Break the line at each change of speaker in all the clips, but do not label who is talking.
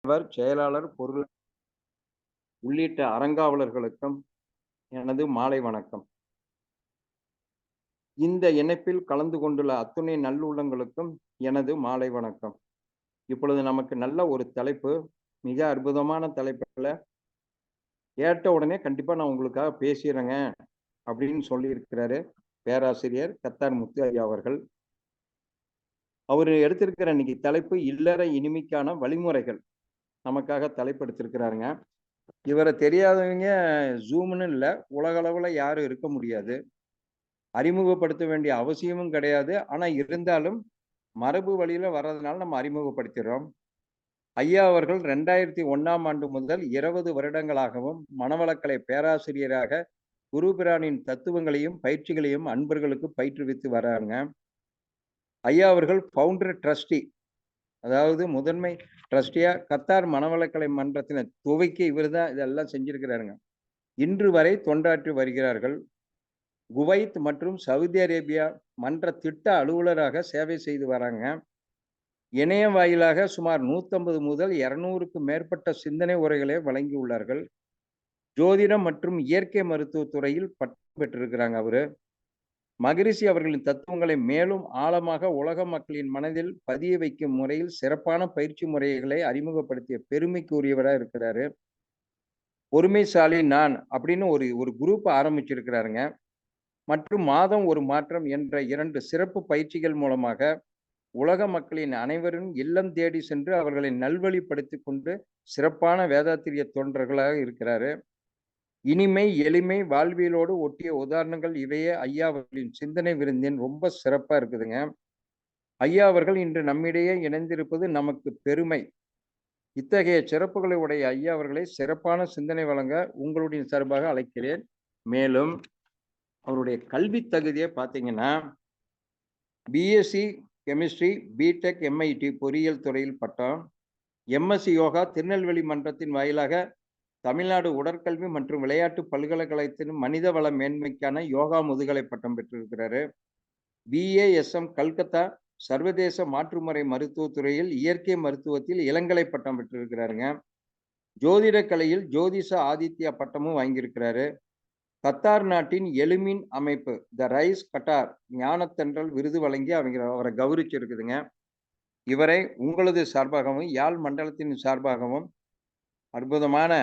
செயலாளர், பொருள் உள்ளிட்ட அறங்காவலர்களுக்கும் எனது மாலை வணக்கம். இந்த இணைப்பில் கலந்து கொண்டுள்ள அத்துணை நல்லுள்ளங்களுக்கும் எனது மாலை வணக்கம். இப்பொழுது நமக்கு நல்ல ஒரு தலைப்பு, மிக அற்புதமான தலைப்புல கேட்ட உடனே கண்டிப்பா நான் உங்களுக்காக பேசிறேங்க அப்படின்னு சொல்லியிருக்கிறாரு பேராசிரியர் கத்தார் முத்து ஐயா அவர்கள். அவரு எடுத்திருக்கிற இன்னைக்கு தலைப்பு இல்லற இனிமைக்கான வழிமுறைகள். நமக்காக தலைப்பு எடுத்திருக்கிறாருங்க. இவரை தெரியாதவங்க ஜூம்னு இல்ல, உலக அளவுல யாரும் இருக்க முடியாது. அறிமுகப்படுத்த வேண்டிய அவசியமும் கிடையாது. ஆனா இருந்தாலும் மரபு வழியில வர்றதுனால நம்ம அறிமுகப்படுத்திடுறோம். ஐயா அவர்கள் 2001ஆம் ஆண்டு முதல் 20 வருடங்களாகவும் மனவளக்கலை பேராசிரியராக குருபிரானின் தத்துவங்களையும் பயிற்சிகளையும் அன்பர்களுக்கு பயிற்றுவித்து வர்றாங்க. ஐயா அவர்கள் ஃபவுண்டர் ட்ரஸ்டி, அதாவது முதன்மை ட்ரஸ்டியா கத்தார் மனவளக்கலை மன்றத்தின துவக்கி இவர் தான் இதெல்லாம் செஞ்சிருக்கிறாருங்க. இன்று வரை தொண்டாற்றி வருகிறார்கள். குவைத் மற்றும் சவுதி அரேபியா மன்ற திட்ட அலுவலராக சேவை செய்து வராங்க. இணையம் வாயிலாக சுமார் 150 முதல் 200க்கும் மேற்பட்ட சிந்தனை உரைகளை வழங்கியுள்ளார்கள். ஜோதிடம் மற்றும் இயற்கை மருத்துவ துறையில் பட்டம் பெற்றிருக்கிறாங்க அவரு. மகரிஷி அவர்களின் தத்துவங்களை மேலும் ஆழமாக உலக மக்களின் மனதில் பதிய வைக்கும் முறையில் சிறப்பான பயிற்சி முறைகளை அறிமுகப்படுத்திய பெருமைக்குரியவராக இருக்கிறாரு. பொறுமைசாலி நான் அப்படின்னு ஒரு குரூப் ஆரம்பிச்சிருக்கிறாருங்க. மற்றும் மாதம் ஒரு மாற்றம் என்ற 2 சிறப்பு பயிற்சிகள் மூலமாக உலக மக்களின் அனைவரும் இல்லம் தேடி சென்று அவர்களை நல்வழிப்படுத்தி கொண்டு சிறப்பான வேதாத்திரிய தொண்டர்களாக இருக்கிறாரு. இனிமை, எளிமை, வாழ்வியலோடு ஒட்டிய உதாரணங்கள் இவையே ஐயா அவர்களின் சிந்தனை விருந்தின் ரொம்ப சிறப்பா இருக்குதுங்க. ஐயா அவர்கள் இன்று நம்மிடையே இணைந்திருப்பது நமக்கு பெருமை. இத்தகைய சிறப்புகளை உடைய ஐயா அவர்களை சிறப்பான சிந்தனை வழங்க உங்களுடைய சார்பாக அழைக்கிறேன். மேலும் அவருடைய கல்வி தகுதியை பார்த்தீங்கன்னா, பிஎஸ்சி கெமிஸ்ட்ரி, பிடெக், எம்ஐடி பொறியியல் துறையில் பட்டம், எம்எஸ்சி யோகா திருநெல்வேலி மன்றத்தின் வாயிலாக தமிழ்நாடு உடற்கல்வி மற்றும் விளையாட்டு பல்கலைக்கழகத்தின் மனித வள மேன்மைக்கான யோகா முதுகலை பட்டம் பெற்றிருக்கிறாரு. பிஏஎஸ்எம் கல்கத்தா சர்வதேச மாற்றுமுறை மருத்துவத்துறையில் இயற்கை மருத்துவத்தில் இளங்கலை பட்டம் பெற்றிருக்கிறாருங்க. ஜோதிட கலையில் ஜோதிஷ ஆதித்யா பட்டமும் வாங்கியிருக்கிறாரு. கத்தார் நாட்டின் எலுமின் அமைப்பு த ரைஸ் கட்டார் ஞானத்தென்றல் விருது வழங்கி அவரை கௌரவிச்சிருக்குதுங்க. இவரை உங்களது சார்பாகவும் யாழ் மண்டலத்தின் சார்பாகவும் அற்புதமான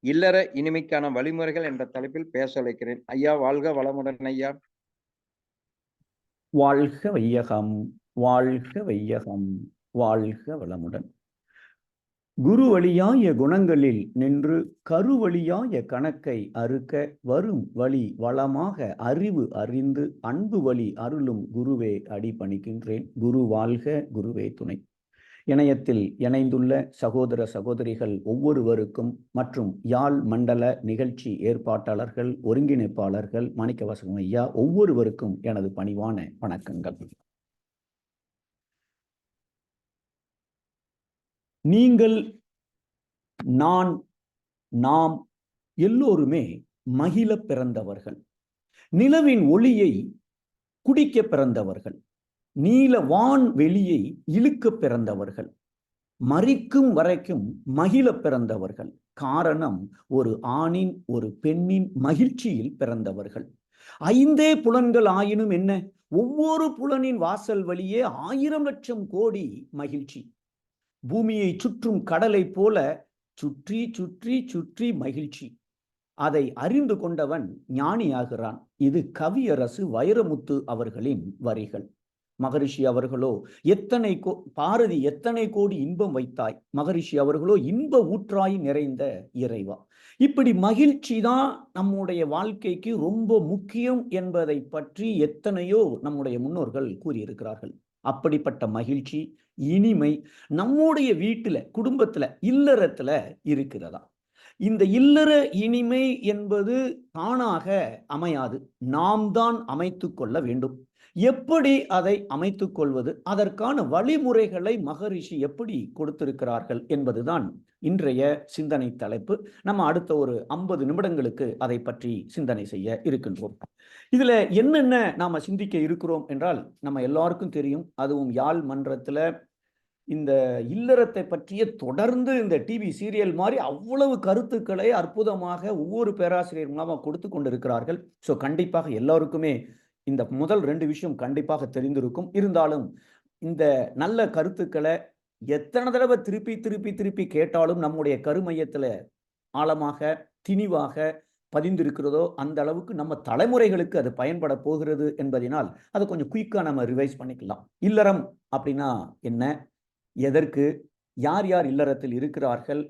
இல்லற இனிமைக்கான வழிமுறைகள் என்ற தலைப்பில் பேச அழைக்கிறேன். ஐயா வாழ்க வளமுடன். ஐயா
வாழ்க வையகம், வாழ்க வையகம், வாழ்க வளமுடன். குரு வழியாய குணங்களில் நின்று கருவழியாய கணக்கை அறுக்க வரும் வழி வளமாக அறிவு அறிந்து அன்பு வழி அருளும் குருவே அடிபணிக்கின்றேன். குரு வாழ்க, குருவே துணை. இணையத்தில் இணைந்துள்ள சகோதர சகோதரிகள் ஒவ்வொருவருக்கும் மற்றும் யாழ் மண்டல நிகழ்ச்சி ஏற்பாட்டாளர்கள், ஒருங்கிணைப்பாளர்கள், மாணிக்கவாசகம் ஐயா ஒவ்வொருவருக்கும் எனது பணிவான வணக்கங்கள். நீங்கள், நான், நாம் எல்லோருமே மகிழ பிறந்தவர்கள். நிலவின் ஒளியை குடிக்க பிறந்தவர்கள். நீல வான் வெளியை இழுக்க பிறந்தவர்கள். மரிக்கும் வரைக்கும் மகிழ பிறந்தவர்கள். காரணம், ஒரு ஆணின் ஒரு பெண்ணின் மகிழ்ச்சியில் பிறந்தவர்கள். 5 புலன்கள் ஆயினும் என்ன, ஒவ்வொரு புலனின் வாசல் வழியே 1000 லட்சம் கோடி மகிழ்ச்சி. பூமியை சுற்றும் கடலை போல சுற்றி சுற்றி சுற்றி மகிழ்ச்சி. அதை அறிந்து கொண்டவன் ஞானியாகிறான். இது கவியரசு வைரமுத்து அவர்களின் வரிகள். மகரிஷி அவர்களோ பாரதி எத்தனை கோடி இன்பம் வைத்தாய், மகரிஷி அவர்களோ இன்ப ஊற்றாய் நிறைந்த இறைவா. இப்படி மகிழ்ச்சி தான் நம்முடைய வாழ்க்கைக்கு ரொம்ப முக்கியம் என்பதை பற்றி எத்தனையோ நம்முடைய முன்னோர்கள் கூறியிருக்கிறார்கள். அப்படிப்பட்ட மகிழ்ச்சி, இனிமை நம்முடைய வீட்டுல, குடும்பத்துல, இல்லறத்துல இருக்கிறதா? இந்த இல்லற இனிமை என்பது தானாக அமையாது, நாம் தான் அமைத்து கொள்ள வேண்டும். எப்படி அதை அமைத்துக் கொள்வது, அதற்கான வழிமுறைகளை மகரிஷி எப்படி கொடுத்திருக்கிறார்கள் என்பதுதான் இன்றைய சிந்தனை தலைப்பு. நம்ம அடுத்த ஒரு 50 நிமிடங்களுக்கு அதை பற்றி சிந்தனை செய்ய இருக்கின்றோம். இதுல என்னென்ன நாம சிந்திக்க இருக்கிறோம் என்றால், நம்ம எல்லாருக்கும் தெரியும், அதுவும் யாழ் மன்றத்துல இந்த இல்லறத்தை பற்றிய தொடர்ந்து இந்த டிவி சீரியல் மாதிரி அவ்வளவு கருத்துக்களை அற்புதமாக ஒவ்வொரு பேராசிரியர் மூலமாக கொடுத்து கொண்டிருக்கிறார்கள். ஸோ கண்டிப்பாக எல்லாருக்குமே இந்த முதல் 2 விஷயம் கண்டிப்பாக தெரிந்திருக்கும். இருந்தாலும் இந்த நல்ல கருத்துக்களை எத்தனை தடவை திருப்பி திருப்பி திருப்பி கேட்டாலும் நம்முடைய கருமையத்துல ஆழமாக திணிவாக பதிந்திருக்கிறதோ அந்த அளவுக்கு நம்ம தலைமுறைகளுக்கு அது பயன்பட போகிறது என்பதனால் அதை கொஞ்சம் குயிக்கா நம்ம ரிவைஸ் பண்ணிக்கலாம். இல்லறம் அப்படின்னா என்ன, எதற்கு, யார் யார் இல்லறத்தில் இருக்கிறார்கள்,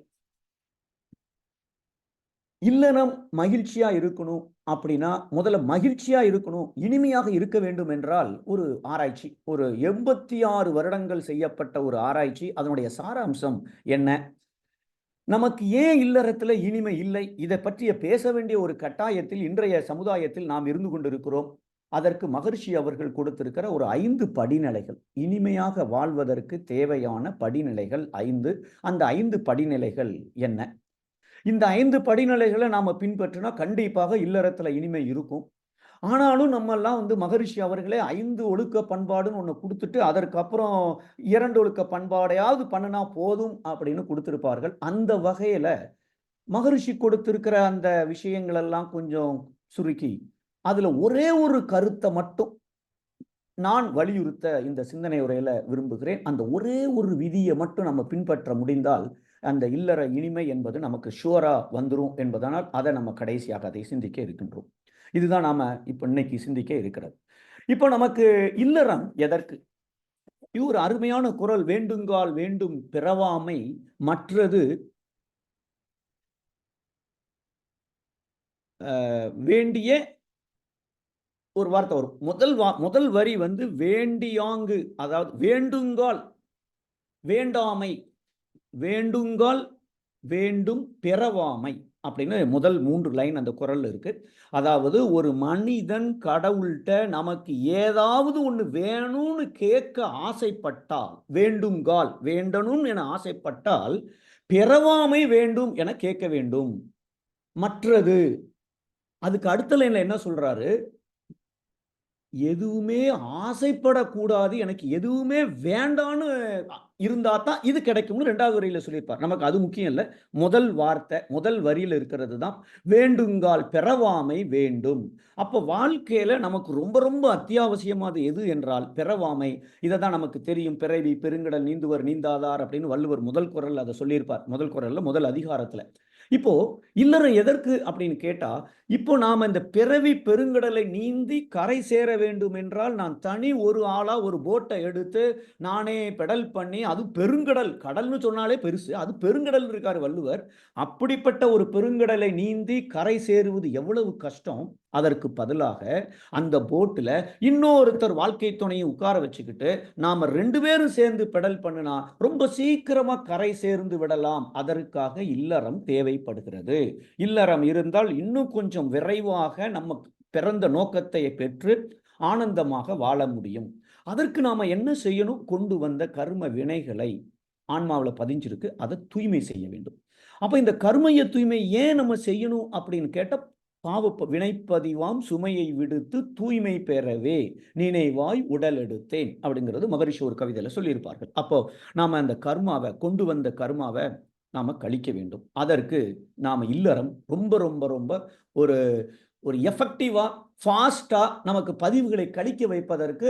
இல்லறம் மகிழ்ச்சியா இருக்கணும் அப்படின்னா முதல்ல மகிழ்ச்சியா இருக்கணும், இனிமையாக இருக்க வேண்டும் என்றால் ஒரு ஆராய்ச்சி, ஒரு 86 வருடங்கள் செய்யப்பட்ட ஒரு ஆராய்ச்சி. அதனுடைய சாராம்சம் என்ன, நமக்கு ஏன் இல்லறத்துல இனிமை இல்லை, இதை பற்றிய பேச வேண்டிய ஒரு கட்டாயத்தில் இன்றைய சமுதாயத்தில் நாம் இருந்து கொண்டிருக்கிறோம். அதற்கு மகரிஷி அவர்கள் கொடுத்திருக்கிற ஒரு 5 படிநிலைகள், இனிமையாக வாழ்வதற்கு தேவையான படிநிலைகள் 5. அந்த 5 படிநிலைகள் என்ன, இந்த 5 படிநிலைகளை நாம பின்பற்றினா கண்டிப்பாக இல்லறத்துல இனிமை இருக்கும். ஆனாலும் நம்ம எல்லாம் மகரிஷி அவர்களே 5 ஒழுக்க பண்பாடுன்னு ஒண்ணு கொடுத்துட்டு அதற்கப்புறம் 2 ஒழுக்க பண்பாடையாவது பண்ணுனா போதும் அப்படின்னு கொடுத்திருப்பார்கள். அந்த வகையில மகரிஷி கொடுத்திருக்கிற அந்த விஷயங்கள் எல்லாம் கொஞ்சம் சுருக்கி அதுல ஒரே ஒரு கருத்தை மட்டும் நான் வலியுறுத்த இந்த சிந்தனை உரையில விரும்புகிறேன். அந்த ஒரே ஒரு விதியை மட்டும் நம்ம பின்பற்ற முடிந்தால் அந்த இல்லற இனிமை என்பது நமக்கு ஷுவரா வந்துரும் என்பதனால் அதை நம்ம கடைசியாக அதை சிந்திக்க இருக்கின்றோம். இதுதான் நாம இப்ப இன்னைக்கு சிந்திக்க இருக்கிறது. இப்ப நமக்கு இல்லறம் எதற்கு? இது ஒரு அருமையான குறள், வேண்டுங்கால் வேண்டும் பிறவாமை மற்றது வேண்டிய ஒரு வார்த்தை வரும். முதல் வரி வேண்டியாங்கு, அதாவது வேண்டுங்கால் வேண்டாமை, வேண்டுங்கால் வேண்டும் பிறவாமை அப்படின்னு முதல் 3 லைன் அந்த குறள் இருக்கு. அதாவது ஒரு மனிதன் கடவுள்கிட்ட நமக்கு ஏதாவது ஒண்ணு வேணும்னு கேட்க ஆசைப்பட்டால், வேண்டுங்கால் வேண்டணும் என ஆசைப்பட்டால் பிறவாமை வேண்டும் என கேட்க வேண்டும். மற்றது, அதுக்கு அடுத்த லைன்ல என்ன சொல்றாரு, எதுவுமே ஆசைப்படக்கூடாது, எனக்கு எதுவுமே வேண்டான்னு இருந்தா தான் இது கிடைக்கும்னு 2வது வரியில சொல்லியிருப்பார். நமக்கு அது முக்கியம் இல்லை, முதல் வார்த்தை முதல் வரியில இருக்கிறது தான் வேண்டுங்கால் பிறவாமை வேண்டும். அப்ப வாழ்க்கையில நமக்கு ரொம்ப ரொம்ப அத்தியாவசியமானது எது என்றால் பிறவாமை. இதை தான் நமக்கு தெரியும், பிறவி பெருங்கடல் நீந்துவர் நீந்தாதார் அப்படின்னு வள்ளுவர் முதல் குறள் அதை சொல்லியிருப்பார், முதல் குறள்ல முதல் அதிகாரத்துல. இப்போ இல்லறம் எதற்கு அப்படின்னு கேட்டா, இப்போ நாம இந்த பிறவி பெருங்கடலை நீந்தி கரை சேர வேண்டும் என்றால் நான் தனி ஒரு ஆளா ஒரு போட்டை எடுத்து நானே பெடல் பண்ணி, அது பெருங்கடல், கடல்னு சொன்னாலே பெருசு, அது பெருங்கடல் இருக்காரு வள்ளுவர். அப்படிப்பட்ட ஒரு பெருங்கடலை நீந்தி கரை சேருவது எவ்வளவு கஷ்டம். அதற்கு பதிலாக அந்த போட்டுல இன்னொருத்தர் வாழ்க்கை துணையை உட்கார வச்சுக்கிட்டு நாம 2 பேரும் சேர்ந்து பெடல் பண்ணினா ரொம்ப சீக்கிரமா கரை சேர்ந்து விடலாம். அதற்காக இல்லறம் தேவைப்படுகிறது. இல்லறம் இருந்தால் இன்னும் கொஞ்சம் விரைவாக நம்ம பிறந்த நோக்கத்தை பெற்று ஆனந்தமாக வாழ முடியும். அதற்கு நாம என்ன செய்யணும், கொண்டு வந்த கர்ம வினைகளை ஆன்மாவில் பதிஞ்சிருக்கு, அதை தூய்மை செய்ய வேண்டும். அப்ப இந்த கர்மய தூய்மை ஏன் நம்ம செய்யணும் அப்படின்னு கேட்ட, பாவ வினைப்பதிவாம் சுமையை விடுத்து தூய்மை பெறவே நினைவாய் உடல் எடுத்தேன் அப்படிங்கிறது மகரிஷி ஒரு கவிதையில சொல்லியிருப்பார்கள். அப்போ நாம அந்த கர்மாவை, கொண்டு வந்த கர்மாவை நாம கழிக்க வேண்டும். அதற்கு நாம இல்லறம் ரொம்ப ரொம்ப ரொம்ப ஒரு ஒரு எஃபெக்டிவா ஃபாஸ்டா நமக்கு பதிவுகளை கழிக்க வைப்பதற்கு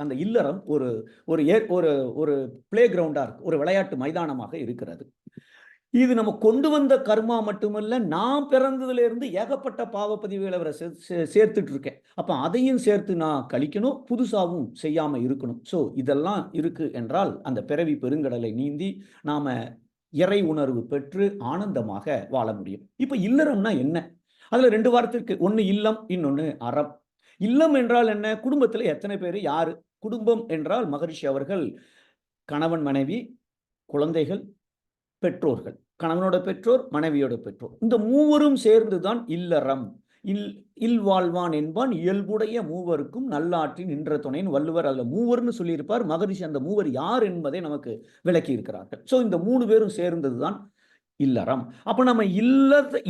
அந்த இல்லறம் ஒரு ஒரு ஒரு ஒரு பிளே கிரவுண்டா இருக்கு, ஒரு விளையாட்டு மைதானமாக இருக்கிறது. இது நம்ம கொண்டு வந்த கர்மா மட்டுமல்ல, நான் பிறந்ததுல இருந்து ஏகப்பட்ட பாவ பதிவுகளை அவரை சேர்த்துட்டு இருக்கேன். அப்ப அதையும் சேர்த்து நான் கழிக்கணும், புதுசாவும் செய்யாம இருக்கணும். சோ இதெல்லாம் இருக்கு என்றால் அந்த பிறவி பெருங்கடலை நீந்தி நாம இறை உணர்வு பெற்று ஆனந்தமாக வாழ முடியும். இப்ப இல்லறம்னா என்ன? அதுல 2 வார்த்தை இருக்கு. ஒன்னு இல்லம், இன்னொன்னு அறம். இல்லம் என்றால் என்ன? குடும்பத்துல எத்தனை பேர், யாரு? குடும்பம் என்றால் மகரிஷி அவர்கள் கணவன் மனைவி குழந்தைகள் பெற்றோர்கள், கணவனோட பெற்றோர் மனைவியோட பெற்றோர், இந்த மூவரும் சேர்ந்துதான் இல்லறம். இல் வாழ்வான் என்பான் இயல்புடைய மூவருக்கும் நல்லாற்றின் நின்ற துணைன்னு வள்ளுவர் அதுல மூவர்னு சொல்லியிருப்பார். மகரிஷி அந்த மூவர் யார் என்பதை நமக்கு விளக்கி இருக்கிறார்கள். சோ இந்த 3 பேரும் சேர்ந்ததுதான் இல்லறம். அப்ப நம்ம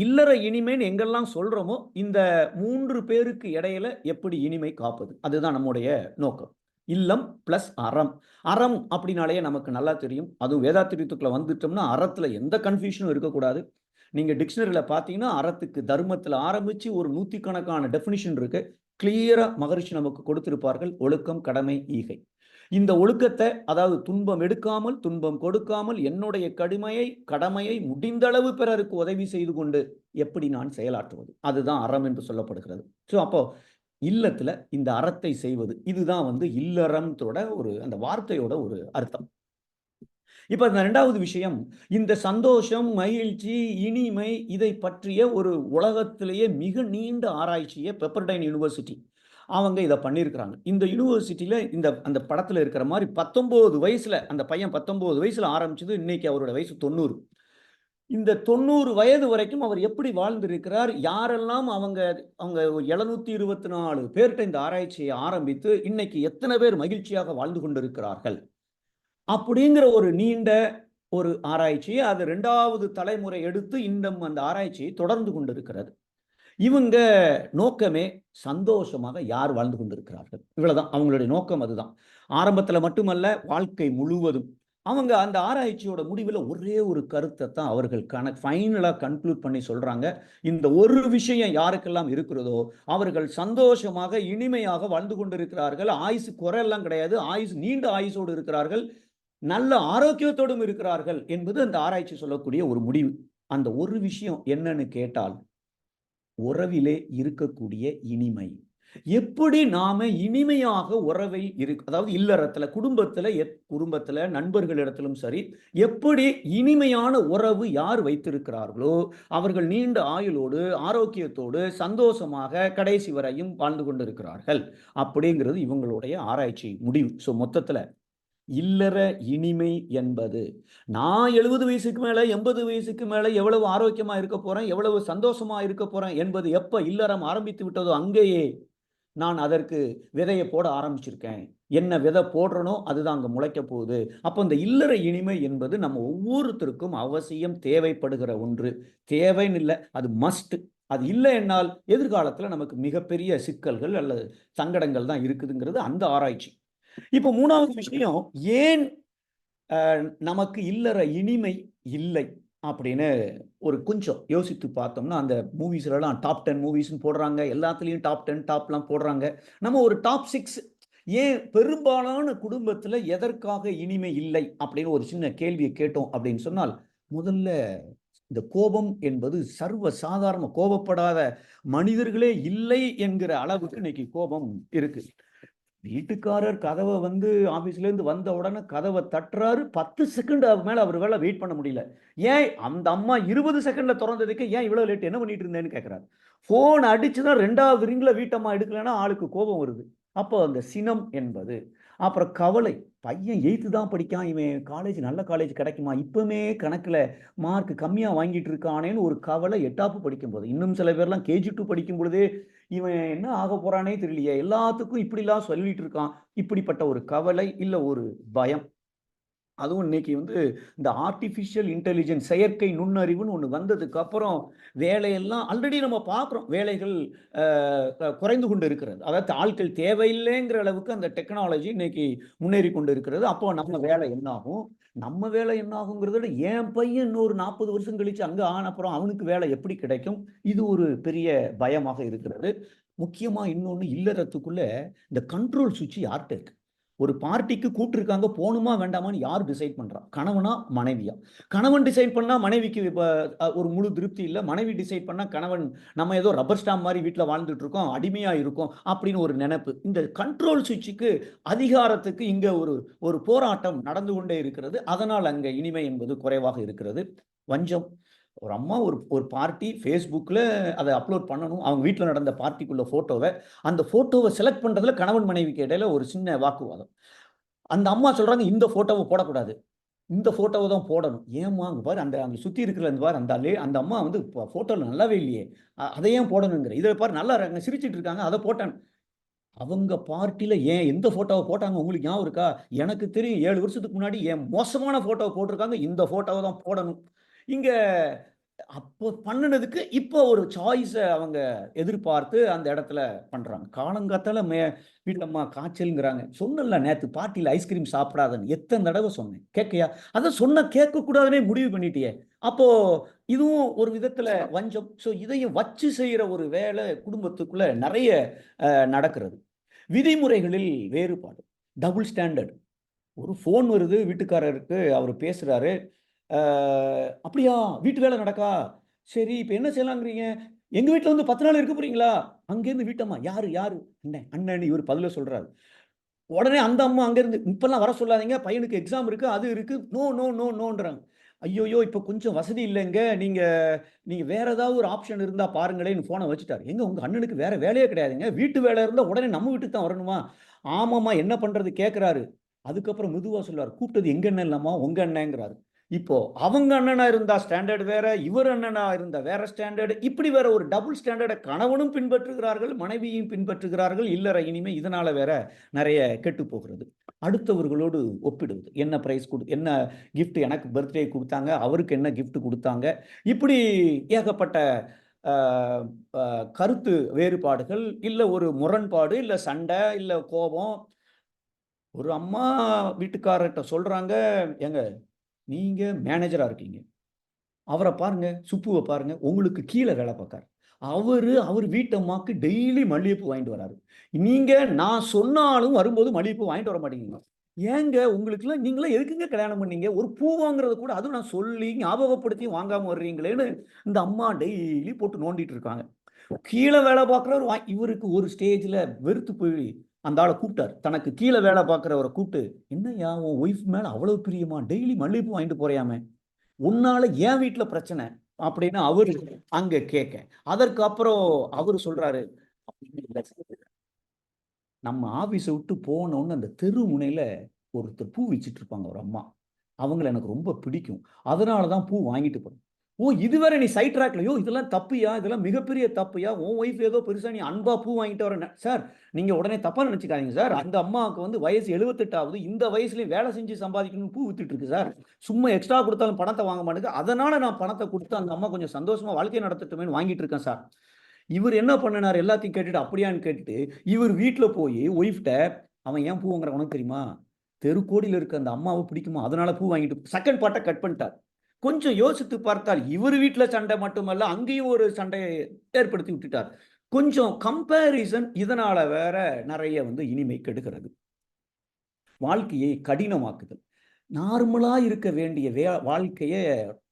இல்லற இனிமைன்னு எங்கெல்லாம் சொல்றோமோ இந்த 3 பேருக்கு இடையில எப்படி இனிமை காப்பது, அதுதான் நம்முடைய நோக்கம். இல்லம் பிளஸ் அறம். அறம் அப்படின்னாலே நமக்கு நல்லா தெரியும். அதுவும் வேதாத்திரியத்துக்குள்ள வந்துட்டோம்னா அறத்துல எந்த கன்ஃபியூஷனும் இருக்கக்கூடாது. நீங்க டிக்ஷனரியில பார்த்தீங்கன்னா அறத்துக்கு தர்மத்துல ஆரம்பிச்சு ஒரு நூத்திக்கணக்கான டெஃபினிஷன் இருக்கு. கிளியரா மகரிஷி நமக்கு கொடுத்திருப்பார்கள். ஒழுக்கம், கடமை, ஈகை. இந்த ஒழுக்கத்தை, அதாவது துன்பம் எடுக்காமல் துன்பம் கொடுக்காமல் என்னுடைய கடமையை முடிந்தளவு பிறருக்கு உதவி செய்து கொண்டு எப்படி நான் செயலாற்றுவது, அதுதான் அறம் என்று சொல்லப்படுகிறது. ஸோ அப்போ இல்லத்துல இந்த அறத்தை செய்வது, இதுதான் இல்லறம்தோட அந்த வார்த்தையோட ஒரு அர்த்தம். இப்ப இந்த 2வது விஷயம், இந்த சந்தோஷம், மகிழ்ச்சி, இனிமை இதை பற்றிய ஒரு உலகத்திலேயே மிக நீண்ட ஆராய்ச்சியை பெப்பர்டைன் யுனிவர்சிட்டி அவங்க இதை பண்ணியிருக்கிறாங்க. இந்த யுனிவர்சிட்டியில அந்த படத்துல இருக்கிற மாதிரி 19 வயசுல அந்த பையன் 19 வயசுல ஆரம்பிச்சது, இன்னைக்கு அவரோட வயசு 90. இந்த 90 வயது வரைக்கும் அவர் எப்படி வாழ்ந்திருக்கிறார், யாரெல்லாம் அவங்க 724 பேர்கிட்ட இந்த ஆராய்ச்சியை ஆரம்பித்து இன்னைக்கு எத்தனை பேர் மகிழ்ச்சியாக வாழ்ந்து கொண்டிருக்கிறார்கள் அப்படிங்கிற ஒரு நீண்ட ஒரு ஆராய்ச்சி. அது 2வது தலைமுறை எடுத்து இன்னும் அந்த ஆராய்ச்சியை தொடர்ந்து கொண்டிருக்கிறது. இவங்க நோக்கமே சந்தோஷமாக யார் வாழ்ந்து கொண்டிருக்கிறார்கள், இவ்வளவுதான் அவங்களுடைய நோக்கம். அதுதான் ஆரம்பத்துல மட்டுமல்ல, வாழ்க்கை முழுவதும். அவங்க அந்த ஆராய்ச்சியோட முடிவில் ஒரே ஒரு கருத்தை தான் அவர்கள் ஃபைனலா கன்க்ளூட் பண்ணி சொல்றாங்க. இந்த ஒரு விஷயம் யாருக்கெல்லாம் இருக்கிறதோ அவர்கள் சந்தோஷமாக இனிமையாக வாழ்ந்து கொண்டிருக்கிறார்கள். ஆயுசு குறையெல்லாம் கிடையாது, நீண்ட ஆயுசோடு இருக்கிறார்கள், நல்ல ஆரோக்கியத்தோடும் இருக்கிறார்கள் என்பது அந்த ஆராய்ச்சி சொல்லக்கூடிய ஒரு முடிவு. அந்த ஒரு விஷயம் என்னன்னு கேட்டால், உறவிலே இருக்கக்கூடிய இனிமை. எப்படி நாம இனிமையாக உறவை அதாவது இல்லறத்துல, குடும்பத்துல நண்பர்களிடத்திலும் சரி, எப்படி இனிமையான உறவு யார் வைத்திருக்கிறார்களோ அவர்கள் நீண்ட ஆயுளோடு ஆரோக்கியத்தோடு சந்தோஷமாக கடைசி வரையும் வாழ்ந்து கொண்டிருக்கிறார்கள் அப்படிங்கிறது இவங்களுடைய ஆராய்ச்சி முடிவு. ஸோ மொத்தத்துல இல்லற இனிமை என்பது, நான் 70 வயசுக்கு மேல 80 வயசுக்கு மேல எவ்வளவு ஆரோக்கியமா இருக்க போறேன், எவ்வளவு சந்தோஷமா இருக்க போறேன் என்பது எப்ப இல்லறம் ஆரம்பித்து விட்டதோ அங்கேயே நான் அதற்கு விதையை போட ஆரம்பிச்சிருக்கேன். என்ன விதை போடுறனோ அதுதான் அங்க முளைக்க போகுது. அப்போ இந்த இல்லற இனிமை என்பது நம்ம ஒவ்வொருத்தருக்கும் அவசியம் தேவைப்படுகிற ஒன்று. தேவைன்னு இல்லை, அது மஸ்ட். அது இல்லை என்னால் எதிர்காலத்துல நமக்கு மிகப்பெரிய சிக்கல்கள் அல்லது சங்கடங்கள் தான் இருக்குதுங்கிறது அந்த ஆராய்ச்சி. இப்போ 3வது விஷயம், ஏன் நமக்கு இல்லற இனிமை இல்லை அப்படின்னு ஒரு கொஞ்சம் யோசித்து பார்த்தோம்னா, அந்த மூவிஸ்லாம் டாப் 10 மூவிஸ்ன்னு போடுறாங்க, எல்லாத்துலேயும் டாப் 10 டாப்லாம் போடுறாங்க. நம்ம ஒரு டாப் 6 ஏன் பெரும்பாலான குடும்பத்தில் எதற்காக இனிமை இல்லை அப்படின்னு ஒரு சின்ன கேள்வியை கேட்டோம் அப்படின்னு சொன்னால், முதல்ல இந்த கோபம் என்பது சர்வ சாதாரண, கோபப்படாத மனிதர்களே இல்லை என்கிற அளவுக்கு இன்னைக்கு கோபம் இருக்கு. வீட்டுக்காரர் கதவை ஆபீஸ்ல இருந்து வந்த உடனே கதவை தட்டுறாரு, 10 செகண்ட் மேல அவர் வேலை வெயிட் பண்ண முடியல. ஏன் அந்த அம்மா 20 செகண்ட்ல திறந்ததுக்கு ஏன் இவ்வளவு லேட், என்ன பண்ணிட்டு இருந்தேன்னு கேட்கிறாரு. போன் அடிச்சுதான் 2வது ரிங்ல வீட்டம்மா எடுக்கலன்னா ஆளுக்கு கோபம் வருது. அப்போ அந்த சினம் என்பது, அப்புறம் கவலை, பையன் 8th தான் படிக்கான், இவன் காலேஜ் நல்ல காலேஜ் கிடைக்குமா, இப்பவுமே கணக்குல மார்க் கம்மியா வாங்கிட்டு இருக்கானேன்னு ஒரு கவலை 8வது படிக்கும் போது. இன்னும் சில பேர்லாம் KG 2 படிக்கும் பொழுதே இவன் என்ன ஆக போறானே தெரியலையே, எல்லாத்துக்கும் இப்படிலாம் சொல்லிட்டு இருக்கான், இப்படிப்பட்ட ஒரு கவலை இல்ல ஒரு பயம். அதுவும் இன்னைக்கு இந்த ஆர்டிஃபிஷியல் இன்டெலிஜென்ஸ், செயற்கை நுண்ணறிவுன்னு ஒன்று வந்ததுக்கு அப்புறம் வேலையெல்லாம் ஆல்ரெடி நம்ம பார்க்குறோம், வேலைகள் குறைந்து கொண்டு இருக்கிறது. அதாவது ஆட்கள் தேவையில்லைங்கிற அளவுக்கு அந்த டெக்னாலஜி இன்னைக்கு முன்னேறி கொண்டு இருக்கிறது. அப்போ நம்ம வேலை என்னாகும், நம்ம வேலை என்னாகுங்கிறத விட என் பையன் இன்னொரு 40 வருஷம் கழிச்சு அங்கே ஆன அப்புறம் அவனுக்கு வேலை எப்படி கிடைக்கும், இது ஒரு பெரிய பயமாக இருக்கிறது. முக்கியமாக இன்னொன்று, இல்லறத்துக்குள்ள இந்த கண்ட்ரோல் சுவிட்ச் யார்கிட்ட இருக்கு? ஒரு பார்ட்டிக்கு கூப்பிட்டுருக்காங்க, போகணுமா வேண்டாமான்னு யார் டிசைட் பண்றா? கணவனா மனைவியா? கணவன் டிசைட் பண்ணா மனைவிக்கு ஒரு முழு திருப்தி இல்லை, மனைவி டிசைட் பண்ணா கணவன் நம்ம ஏதோ ரப்பர் ஸ்டாம்ப் மாதிரி வீட்டில் வாழ்ந்துட்டு இருக்கோம், அடிமையா இருக்கும் அப்படின்னு ஒரு நினைப்பு. இந்த கண்ட்ரோல் சுவிட்சுக்கு, அதிகாரத்துக்கு இங்க ஒரு போராட்டம் நடந்து கொண்டே இருக்கிறது. அதனால் அங்க இனிமை என்பது குறைவாக இருக்கிறது. வஞ்சம். ஒரு அம்மா ஒரு பார்ட்டி ஃபேஸ்புக்கில் அதை அப்லோட் பண்ணணும், அவங்க வீட்டில் நடந்த பார்ட்டிக்குள்ள ஃபோட்டோவை, அந்த ஃபோட்டோவை செலக்ட் பண்ணுறதுல கணவன் மனைவிக்கு இடையில ஒரு சின்ன வாக்குவாதம். அந்த அம்மா சொல்கிறாங்க, இந்த ஃபோட்டோவை போடக்கூடாது, இந்த ஃபோட்டோவை தான் போடணும். ஏம்மா அங்கே பாரு, அந்த சுற்றி இருக்கிற பாரு, அந்த அம்மா ஃபோட்டோவில் நல்லாவே இல்லையே, அதை ஏன் போடணுங்கிற, இதை பாரு நல்லா சிரிச்சிட்டு இருக்காங்க, அதை போட்டேன். அவங்க பார்ட்டியில் ஏன் எந்த ஃபோட்டோவை போட்டாங்க உங்களுக்கு ஞாபகம் இருக்கா? எனக்கு தெரியும், 7 வருஷத்துக்கு முன்னாடி ஏன் மோசமான ஃபோட்டோவை போட்டிருக்காங்க, இந்த ஃபோட்டோவை தான் போடணும். இங்கே அப்போ பண்ணுனதுக்கு இப்போ ஒரு சாய்ஸை அவங்க எதிர்பார்த்து அந்த இடத்துல பண்றாங்க. காலங்காத்தால வீட்டுல அம்மா காய்ச்சல்ங்கிறாங்க. சொன்னல நேத்து பார்ட்டியில் ஐஸ்கிரீம் சாப்பிடாதன்னு எத்தனை தடவை சொன்னேன், கேட்கையா? அதான் சொன்ன கேட்க கூடாதுன்னே முடிவு பண்ணிட்டியே. அப்போ இதுவும் ஒரு விதத்துல வஞ்சம். ஸோ இதையும் வச்சு செய்யற ஒரு வேலை குடும்பத்துக்குள்ள நிறைய நடக்கிறது. விதிமுறைகளில் வேறுபாடு, டபுள் ஸ்டாண்டர்ட். ஒரு ஃபோன் வருது வீட்டுக்காரருக்கு, அவர் பேசுறாரு. அப்படியா வீட்டு வேலை நடக்கா? சரி இப்ப என்ன செய்யலாங்கிறீங்க? எங்க வீட்ல வந்து 10 நாள் இருக்க போறீங்களா? அங்கேருந்து வீட்டம்மா. யாரு யாரு? அண்ணன் அண்ணன்னு இவர் பதில சொல்றாரு. உடனே அந்த அம்மா அங்கேருந்து, இப்பல்லாம் வர சொல்லாதீங்க, பையனுக்கு எக்ஸாம் இருக்கு, அது இருக்கு. நோ நோ நோ நோன்றாங்க. ஐய்யய்யோ! இப்ப கொஞ்சம் வசதி இல்லைங்க. நீங்க நீங்க வேற ஏதாவது ஒரு ஆப்ஷன் இருந்தா பாருங்களேன்னு ஃபோன வச்சுட்டாரு. ஏங்க உங்க அண்ணனுக்கு வேற வேலையே கிடையாதுங்க. வீட்டு வேலை இருந்தா உடனே நம்ம வீட்டுக்கு தான் வரணுமா? ஆமாம்மா என்ன பண்றது கேட்கிறாரு. அதுக்கப்புறம் மெதுவா சொல்லுவாரு. கூப்பிட்டது எங்க அண்ணன் இல்லம்மா, உங்க அண்ணன்ங்கிறாரு. இப்போ அவங்க அண்ணனா இருந்தா ஸ்டாண்டர்ட் வேற, இவர் அண்ணனா இருந்தா வேற ஸ்டாண்டர்ட். இப்படி வேற ஒரு டபுள் ஸ்டாண்டர்ட கணவனும் பின்பற்றுகிறார்கள், மனைவியும் பின்பற்றுகிறார்கள். இல்லற இனிமை இதனால வேற நிறைய கெட்டு போகிறது. அடுத்தவர்களோடு ஒப்பிடுவது. என்ன பிரைஸ் என்ன கிஃப்ட் எனக்கு பர்த்டே குடுத்தாங்க, அவருக்கு என்ன கிஃப்ட் குடுத்தாங்க. இப்படி ஏகப்பட்ட அ அ கருத்து வேறுபாடுகள், இல்ல ஒரு முரண்பாடு, இல்ல சண்டை, இல்ல கோபம். ஒரு அம்மா வீட்டுக்காரர்ட்ட சொல்றாங்க, "ஏங்க நீங்க மேனேஜரா இருக்கீங்க. அவர பாருங்க, சுப்புவ பாருங்க. உங்களுக்கு கீழ வேல பார்க்காரு. அவர் வீட்டம்மாக்கு டெய்லி மல்லிகைப்பூ வாங்கிட்டு வராரு. நீங்க நான் சொன்னாலும் வரும்போது மல்லிகைப்பூ வாங்கிட்டு வர மாட்டேங்கிறீங்க. ஏங்க உங்களுக்குலாம் நீங்கலாம் எதுக்குங்க கல்யாணம் பண்ணீங்க? ஒரு பூ வாங்குறது கூட அதுவும் நான் சொல்லி ஞாபகப்படுத்தி வாங்காம வர்றீங்களேன்னு" இந்த அம்மா டெய்லி போட்டு நோண்டிட்டு இருக்காங்க. கீழ வேல பார்க்கிறவர் இவருக்கு ஒரு ஸ்டேஜ்ல வெறுத்து போய் அந்த ஆள கூப்பிட்டாரு. தனக்கு கீழ வேல பார்க்கிறவர கூப்பிட்டு, "என்னய்யா உன் ஒய்ஃப் மேல அவ்வளவு பிரியமா? டெய்லி மல்லிகைப்பூ வாங்கிட்டு போறியாமே! உன்னால என் வீட்ல பிரச்சனை." அப்படின்னு அவரு அங்க கேட்க. அதற்கு அப்புறம் அவரு சொல்றாரு, நம்ம ஆபீஸ விட்டு போனோனே அந்த தெரு முனையில ஒருத்தர் பூ விச்சிட்டு இருப்பாங்க ஒரு அம்மா. அவங்கள எனக்கு ரொம்ப பிடிக்கும். அதனால தான் பூ வாங்கிட்டு போறேன். ஓ! இது வேற நீ சைட் ட்ராக்ல யோ இதெல்லாம் தப்புயா! இதெல்லாம் மிகப்பெரிய தப்புயா! உன் ஒய்ஃப் ஏதோ பெருசா நீ அன்பா பூ வாங்கிட்டு வரேன்ன. சார் நீங்க உடனே தப்பா நினைச்சுக்காதீங்க சார். அந்த அம்மாவுக்கு வந்து வயசு 78 ஆகுது. இந்த வயசுலயும் வேலை செஞ்சு சம்பாதிக்கணும்னு பூ வித்துட்டு இருக்கு சார். சும்மா எக்ஸ்ட்ரா குடுத்தாலும் பணத்த வாங்க மாட்டேங்குது. அதனால நான் பணத்த குடுத்து அந்த அம்மா கொஞ்சம் சந்தோஷமா வாழ்க்கைய நடத்தட்டுமேன்னு வாங்கிட்டு இருக்கேன் சார். இவரு என்ன பண்ணுனாரு எல்லாத்தையும் கேட்டுட்டு அப்படியான்னு கேட்டுட்டு, இவர் வீட்ல போயி ஒய்ஃப்ட்ட, "அவன் ஏன் பூ வாங்குறான் உனக்கு தெரியுமா? தெருக்கோடியில இருக்க அந்த அம்மாவ பிடிக்குமா? அதனால பூ வாங்கிட்டு" செகண்ட் பார்ட்ட கட் பண்ணிட்டார். கொஞ்சம் யோசித்து பார்த்தால், இவரு வீட்ல சண்டை மட்டுமல்ல, அங்கேயும் ஒரு சண்டைய ஏற்படுத்தி விட்டுட்டார். கொஞ்சம் கம்பேரிசன் இதனால வேற நெறைய வந்து இனிமை கெடுகிறது. வாழ்க்கையை கடினமாக்குதல். நார்மலா இருக்க வேண்டிய வாழ்க்கைய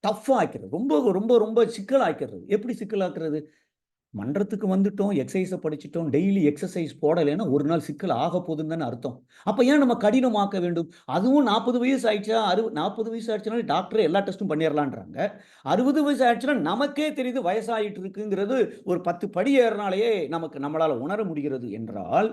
டஃப்பா ஆக்கிறது. ரொம்ப ரொம்ப ரொம்ப சிக்கலாக்கிறது. எப்படி சிக்கலாக்குறது? மன்றத்துக்கு வந்துட்டோம், எக்ஸர்சைஸ படிச்சுட்டோம், டெய்லி எக்ஸர்சைஸ் போடலைன்னா, ஒரு நாள் சிக்கல் ஆகப்போகுதுன்னு தானே அர்த்தம். அப்ப ஏன் நம்ம கடினமாக்க வேண்டும்? அதுவும் 40 வயசு ஆயிடுச்சா, 40 வயசு ஆயிடுச்சுனாலே டாக்டரே எல்லா டெஸ்டும் பண்ணிறலான்றாங்க. 60 வயசு ஆயிடுச்சுன்னா, நமக்கே தெரியுது வயசாயிட்டு இருக்குங்கிறது ஒரு 10 படி ஏறுனாலேயே நம்மளால உணர முடிகிறது என்றால்,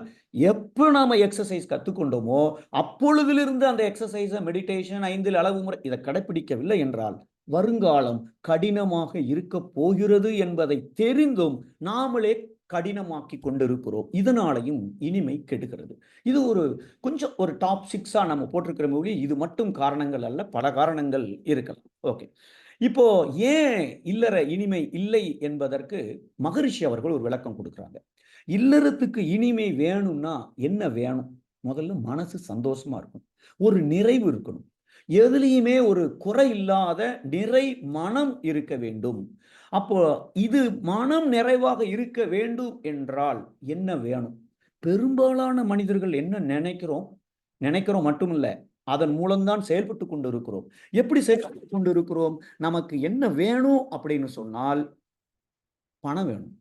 எப்ப நாம எக்ஸர்சைஸ் கத்துக்கொண்டோமோ, அப்பொழுதிலிருந்து அந்த எக்ஸர்சைஸ மெடிடேஷன், 5 அளவு முறை இத கடைப்பிடிக்கவில்லை என்றால், வருங்காலம் கடினமாக இருக்கப் போகிறது என்பதை தெரிந்தும் நாமளே கடினமாக்கிக் கொண்டிருக்கிறோம். இதனாலயும் இனிமை கெடுகிறது. இது கொஞ்சம் ஒரு டாப் 6ஆ நம்ம போட்டிருக்கிறோமே ஒழிய, இது மட்டும் காரணங்கள் அல்ல. பல காரணங்கள் இருக்கலாம். ஓகே. இப்போ ஏன் இல்லற இனிமை இல்லை என்பதற்கு மகரிஷி அவர்கள் ஒரு விளக்கம் குடுக்குறாங்க. இல்லறத்துக்கு இனிமை வேணும்னா என்ன வேணும்? முதல்ல மனசு சந்தோஷமா இருக்கணும். ஒரு நிறைவு இருக்கணும். எதுலயுமே ஒரு குறை இல்லாத நிறை மனம் இருக்க வேண்டும். அப்போ இது மனம் நிறைவாக இருக்க வேண்டும் என்றால் என்ன வேணும்? பெரும்பாலான மனிதர்கள் என்ன நினைக்கிறோம்? நினைக்கிறோம் மட்டுமில்ல. அதன் மூலம் தான் செயல்பட்டுக் கொண்டிருக்கிறோம். எப்படி செயல்பட்டுக் கொண்டிருக்கிறோம்? நமக்கு என்ன வேணும் அப்படின்னு சொன்னால், பணம் வேணும்,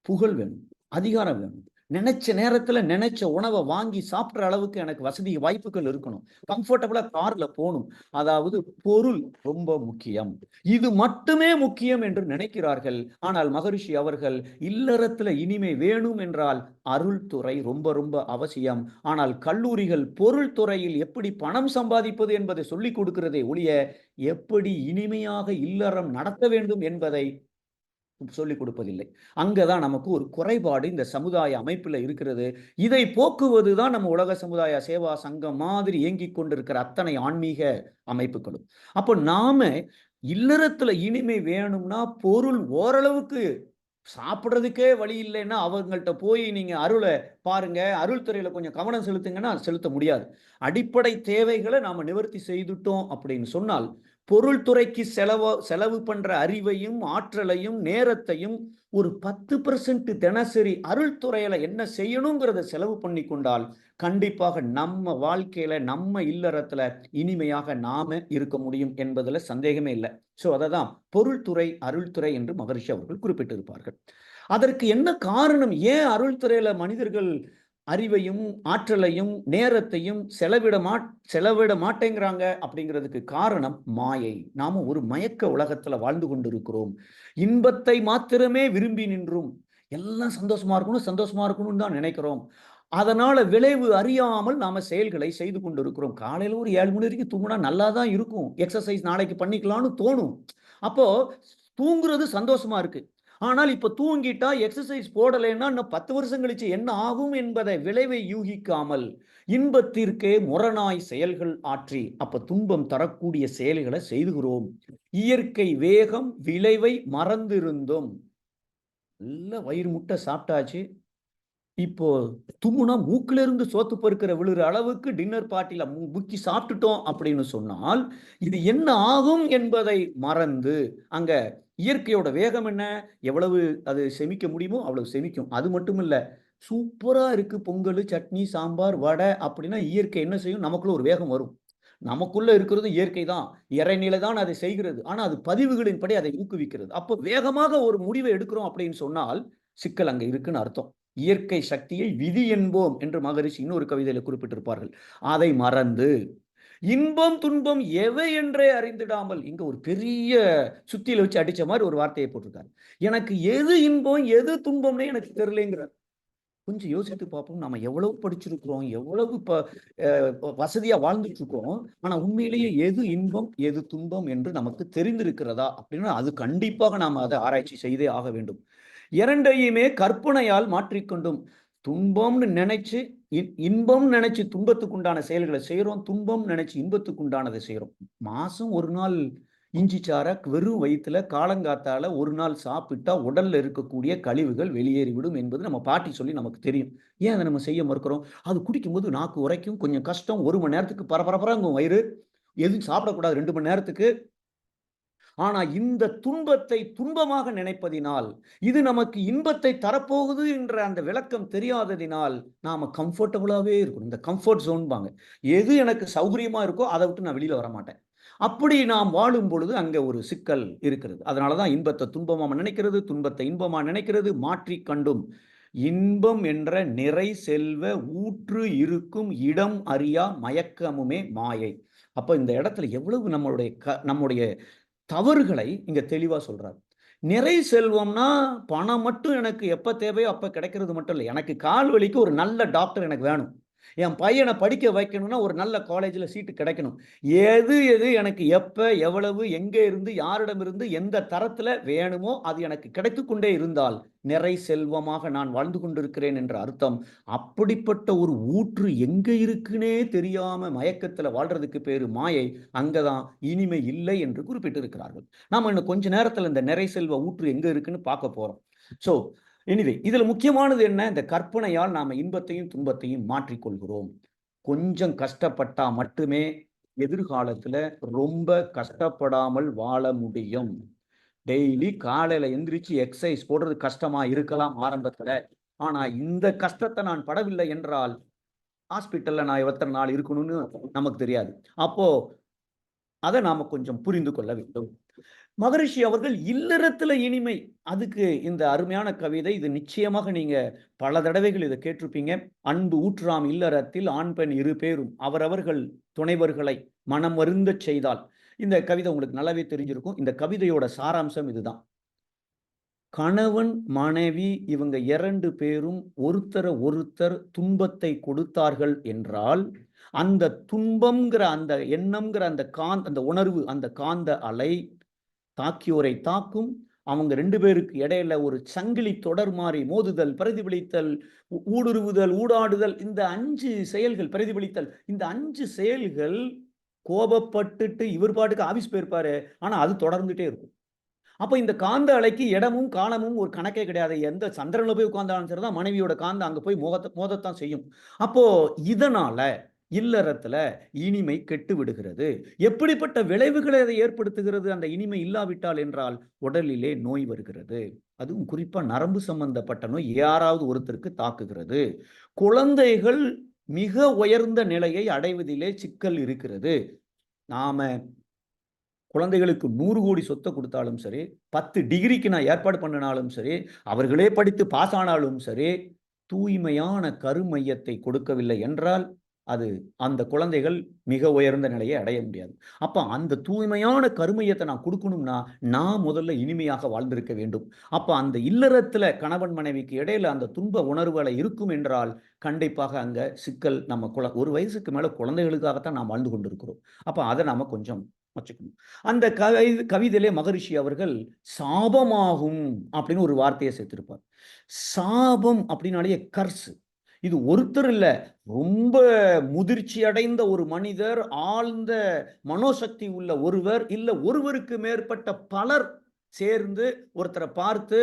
புகழ் வேணும், அதிகாரம் வேணும். நெனைச்ச நேரத்துல நெனைச்ச உணவ வாங்கி சாப்பிடுற அளவுக்கு எனக்கு வசதி வாய்ப்புகள் இருக்கணும். கம்ஃபர்டபுளா கார்ல போணும். அதாவது பொருள் ரொம்ப முக்கியம். இது மட்டுமே முக்கியம் என்று நினைக்கிறார்கள். ஆனால் மகரிஷி அவர்கள் இல்லறத்துல இனிமை வேணும் என்றால் அருள் துறை ரொம்ப ரொம்ப அவசியம். ஆனால் கல்லூரிகள் பொருள் துறையில் எப்படி பணம் சம்பாதிப்பது என்பதை சொல்லிக் கொடுக்கிறதே ஒழிய, எப்படி இனிமையாக இல்லறம் நடத்த வேண்டும் என்பதை சொல்லிக் கொடுப்பதில்லை. அங்கதான் நமக்கு ஒரு குறைபாடு இந்த சமுதாய அமைப்பில இருக்கிறது. இதை போக்குவது தான் நம்ம உலக சமுதாய சேவா சங்கம் மாதிரி இயங்கிக் கொண்டிருக்கிற அத்தனை ஆன்மீக அமைப்புகளும். அப்போ நாம இல்லறத்துல இனிமை வேணும்னா பொருள் ஓரளவுக்கு சாப்பிடுறதுக்கே வழி இல்லைன்னா அவங்கள்ட்ட போய் நீங்க அருளை பாருங்க, அருள் துறையில கொஞ்சம் கவனம் செலுத்துங்கன்னா செலுத்த முடியாது. அடிப்படை தேவைகளை நாம நிவர்த்தி செய்துட்டோம் அப்படின்னு சொன்னால் பொருள் துறைக்கு செலவு பண்ற அறிவையும் ஆற்றலையும் நேரத்தையும் ஒரு 10% தினசரி அருள் துறையில என்ன செய்யணுங்கிறத செலவு பண்ணி கொண்டால் கண்டிப்பாக நம்ம வாழ்க்கையில நம்ம இல்லறத்துல இனிமையாக நாம இருக்க முடியும் என்பதுல சந்தேகமே இல்லை. சோ அததான் பொருள்துறை அருள்துறை என்று மகரிஷி அவர்கள் குறிப்பிட்டிருப்பார்கள். அதற்கு என்ன காரணம்? ஏன் அருள்துறையில மனிதர்கள் அறிவையும் ஆற்றலையும் நேரத்தையும் செலவிட மாட்டேங்கிறாங்க அப்படிங்கிறதுக்கு காரணம் மாயை. நாம ஒரு மயக்க உலகத்துல வாழ்ந்து கொண்டிருக்கிறோம். இன்பத்தை மாத்திரமே விரும்பி நின்றும் எல்லாம் சந்தோஷமா இருக்கணும்னு தான் நினைக்கிறோம். அதனால விளைவு அறியாமல் நாம செயல்களை செய்து கொண்டிருக்கிறோம். காலையில ஒரு 7 மணி வரைக்கும் தூங்கினா நல்லா தான் இருக்கும். எக்ஸசைஸ் நாளைக்கு பண்ணிக்கலாம்னு தோணும். அப்போ தூங்குறது சந்தோஷமா இருக்கு. ஆனால் இப்ப தூங்கிட்டா எக்ஸசைஸ் போடலைன்னா இன்னும் 10 வருஷம் கழிச்சு என்ன ஆகும் என்பதை விளைவை யூகிக்காமல் இன்பத்திற்கே முரணாய் செயல்கள் ஆற்றி அப்ப துன்பம் தரக்கூடிய செயல்களை செய்துகிறோம். இயற்கை வேகம் விளைவை மறந்திருந்தோம். நல்ல வயிறு முட்டை சாப்பிட்டாச்சு. இப்போ தும்முனா மூக்குல இருந்து சோத்து பொறுக்கிற விழுற அளவுக்கு டின்னர் பார்ட்டில முக்கி சாப்பிட்டுட்டோம் அப்படின்னு சொன்னால் இது என்ன ஆகும் என்பதை மறந்து அங்க இயற்கையோட வேகம் என்ன, எவ்வளவு அது செமிக்க முடியுமோ அவ்வளவு செமிக்கும். அது மட்டும் இல்ல, சூப்பரா இருக்கு பொங்கல் சட்னி சாம்பார் வடை அப்படின்னா இயற்கை என்ன செய்யும், நமக்குள்ள ஒரு வேகம் வரும். நமக்குள்ள இருக்கிறது இயற்கை தான், இறைநிலை தான் அதை செய்கிறது. ஆனா அது பதிவுகளின் படி அதை ஊக்குவிக்கிறது. அப்போ வேகமாக ஒரு முடிவை எடுக்கிறோம் அப்படின்னு சொன்னால் சிக்கல் அங்க இருக்குன்னு அர்த்தம். இயற்கை சக்தியை விதி என்போம் என்று மகரிஷி இன்னொரு கவிதையில குறிப்பிட்டிருப்பார்கள். அதை மறந்து இன்பம் துன்பம் எவை என்றே அறிந்திடாமல், இங்க ஒரு பெரிய சுத்தியில வச்சு அடிச்ச மாதிரி ஒரு வார்த்தையை போட்டிருக்காரு. எனக்கு எது இன்பம் எது துன்பம்னே எனக்கு தெரியலங்கிறார். கொஞ்சம் யோசித்து பார்ப்போம். நம்ம எவ்வளவு படிச்சிருக்கிறோம், எவ்வளவு வசதியா வாழ்ந்துட்டு இருக்கோம். ஆனா உண்மையிலேயே எது இன்பம் எது துன்பம் என்று நமக்கு தெரிந்திருக்கிறதா அப்படின்னா அது கண்டிப்பாக நாம அதை ஆராய்ச்சி செய்தே ஆக வேண்டும். இரண்டையுமே கற்பனையால் மாற்றிக்கொண்டும் துன்பம்னு நினைச்சு இன்பம் நினைச்சு துன்பத்துக்கு உண்டான செயல்களை செய்யறோம், துன்பம் நினைச்சு இன்பத்துக்கு உண்டானதை செய்யறோம். மாசம் ஒரு நாள் இஞ்சி சாரை வெறும் வயிற்றுல காலங்காத்தால ஒரு நாள் சாப்பிட்டா உடல்ல இருக்கக்கூடிய கழிவுகள் வெளியேறிவிடும் என்பது நம்ம பாட்டி சொல்லி நமக்கு தெரியும். ஏன் அதை நம்ம செய்ய மறுக்கிறோம்? அது குடிக்கும்போது நாக்கு உரைக்கும், கொஞ்சம் கஷ்டம், 1 மணி நேரத்துக்கு பரபரப்பாங்க வயிறு, எதுவும் சாப்பிடக்கூடாது 2 மணி நேரத்துக்கு. ஆனா இந்த துன்பத்தை துன்பமாக நினைப்பதினால் இது நமக்கு இன்பத்தை தரப்போகுது என்ற அந்த விளக்கம் தெரியாததினால் நாம கம்ஃபர்டபுளாவே இருக்கும். இந்த கம்ஃபர்ட் ஜோன் பாங்க, எது எனக்கு சௌகரியமா இருக்கோ அதை விட்டு நான் வெளியில வர மாட்டேன். அப்படி நாம் வாழும் பொழுது அங்க ஒரு சிக்கல் இருக்கிறது. அதனாலதான் இன்பத்தை துன்பமா நினைக்கிறது, துன்பத்தை இன்பமா நினைக்கிறது. மாற்றி கண்டும் இன்பம் என்ற நிறை செல்வ ஊற்று இருக்கும் இடம் அறியா மயக்கமுமே மாயை. அப்ப இந்த இடத்துல எவ்வளவு நம்முடைய தவறுகளை இங்க தெளிவா சொல்றாரு. நிறை செல்வம்னா பணம் மட்டும் எனக்கு எப்ப தேவையோ அப்ப கிடைக்கிறது மட்டும் இல்லை. எனக்கு கால் வலிக்கு ஒரு நல்ல டாக்டர் எனக்கு வேணும். என் பையனை படிக்க வைக்கணும்னா ஒரு நல்ல காலேஜில் சீட்டு கிடைக்கணும். எது எது எனக்கு எப்ப எவ்வளவு எங்கே இருந்து யாரிடமிருந்து எந்த தரத்துல வேணுமோ அது எனக்கு கிடைத்து கொண்டே இருந்தால் நிறை செல்வமாக நான் வாழ்ந்து கொண்டிருக்கிறேன் என்ற அர்த்தம். அப்படிப்பட்ட ஒரு ஊற்று எங்க இருக்குன்னே தெரியாம மயக்கத்துல வாழ்றதுக்கு பேரு மாயை. அங்கதான் இனிமை இல்லை என்று குறிப்பிட்டிருக்கிறார்கள். நாம இன்னும் கொஞ்ச நேரத்துல இந்த நிறை செல்வ ஊற்று எங்க இருக்குன்னு பார்க்க போறோம். சோ எனிவே இதுல முக்கியமானது என்ன? இந்த கற்பனையால் நாம இன்பத்தையும் துன்பத்தையும் மாற்றிக்கொள்கிறோம். கொஞ்சம் கஷ்டப்பட்டா மட்டுமே எதிர்காலத்துல ரொம்ப கஷ்டப்படாமல் வாழ முடியும். டெய்லி காலையில எந்திரிச்சு எக்ஸசைஸ் போடுறது கஷ்டமா இருக்கலாம் ஆரம்பத்துல. ஆனா இந்த கஷ்டத்தை நான் படவில்லை என்றால் ஹாஸ்பிட்டல்ல நான் எத்தனை நாள் இருக்கணும்னு நமக்கு தெரியாது. அப்போ அதை நாம கொஞ்சம் புரிந்து கொள்ள வேண்டும். மகரிஷி அவர்கள் இல்லறத்துல இனிமை, அதுக்கு இந்த அருமையான கவிதை. இது நிச்சயமாக நீங்க பல தடவைகள் இதை கேட்டிருப்பீங்க. அன்பு ஊற்றாம் இல்லறத்தில் ஆண் பெண் 2 பேரும் அவரவர்கள் துணைவர்களை மனம் வருந்த செய்தால். இந்த கவிதை உங்களுக்கு நல்லாவே தெரிஞ்சிருக்கும். இந்த கவிதையோட சாராம்சம் இதுதான். கணவன் மனைவி இவங்க 2 பேரும் ஒருத்தர் துன்பத்தை கொடுத்தார்கள் என்றால் அந்த துன்பம்ங்கிற அந்த எண்ணம்ங்கிற அந்த உணர்வு, அந்த காந்த அலை தாக்கியோரை தாக்கும். அவங்க 2 பேருக்கு இடையில ஒரு சங்கிலி தொடர் மாறி மோதுதல், பிரதிபலித்தல், ஊடுருவுதல், ஊடாடுதல், இந்த 5 செயல்கள், பிரதிபலித்தல், இந்த 5 செயல்கள் கோபப்பட்டுட்டு இவர் பாட்டுக்கு ஆபீஸ் போயிருப்பாரு. ஆனா அது தொடர்ந்துட்டே இருக்கும். அப்ப இந்த காந்த அலைக்கு இடமும், காலமும் ஒரு கணக்கே கிடையாது. எந்த சந்திரன்ல போய் உட்கார்ந்தாலும் சரிதான், மனைவியோட காந்தம் அங்க போய் மோதத்தான் செய்யும். அப்போ இதனால இல்லறத்துல இனிமை கெட்டு விடுகிறது. எப்படிப்பட்ட விளைவுகளை அது ஏற்படுத்துகிறது அந்த இனிமை இல்லாவிட்டால் என்றால், உடலிலே நோய் வருகிறது. அதுவும் குறிப்பா நரம்பு சம்பந்தப்பட்ட நோய் யாராவது ஒருத்தருக்கு தாக்குகிறது. குழந்தைகள் மிக உயர்ந்த நிலையை அடைவதிலே சிக்கல் இருக்கிறது. நாம குழந்தைகளுக்கு 100 கோடி சொத்த குடுத்தாலும் சரி, 10 டிகிரிக்கு நான் ஏற்பாடு பண்ணுனாலும் சரி, அவர்களே படித்து பாஸ் ஆனாலும் சரி, தூய்மையான கருமையத்தை கொடுக்கவில்லை என்றால், அது அந்த குழந்தைகள் மிக உயர்ந்த நிலையை அடைய முடியாது. அப்ப அந்த தூய்மையான கருமையத்தை நான் குடுக்கணும்னா, நான் முதல்ல இனிமையாக வாழ்ந்திருக்க வேண்டும். அப்ப அந்த இல்லறத்துல கணவன் மனைவிக்கு இடையில அந்த துன்ப உணர்வுகள் இருக்கும் என்றால், கண்டிப்பாக அங்க சிக்கல் நம்ம ஒரு வயசுக்கு மேல குழந்தைகளுக்காகத்தான் நாம் வாழ்ந்து கொண்டிருக்கிறோம். அப்ப அத நாம கொஞ்சம் வச்சுக்கணும். அந்த கவிதையிலே மகரிஷி அவர்கள் சாபமாகும் அப்படின்னு ஒரு வார்த்தையை சேர்த்திருப்பார். சாபம் அப்படின்னாலே கர்ஸ். இது ஒருத்தர் இல்ல. ரொம்ப முதிர்ச்சி அடைந்த ஒரு மனிதர், ஆழ்ந்த மனோசக்தி உள்ள ஒருவர், இல்ல ஒருவருக்கு மேற்பட்ட பலர் சேர்ந்து ஒருத்தரை பார்த்து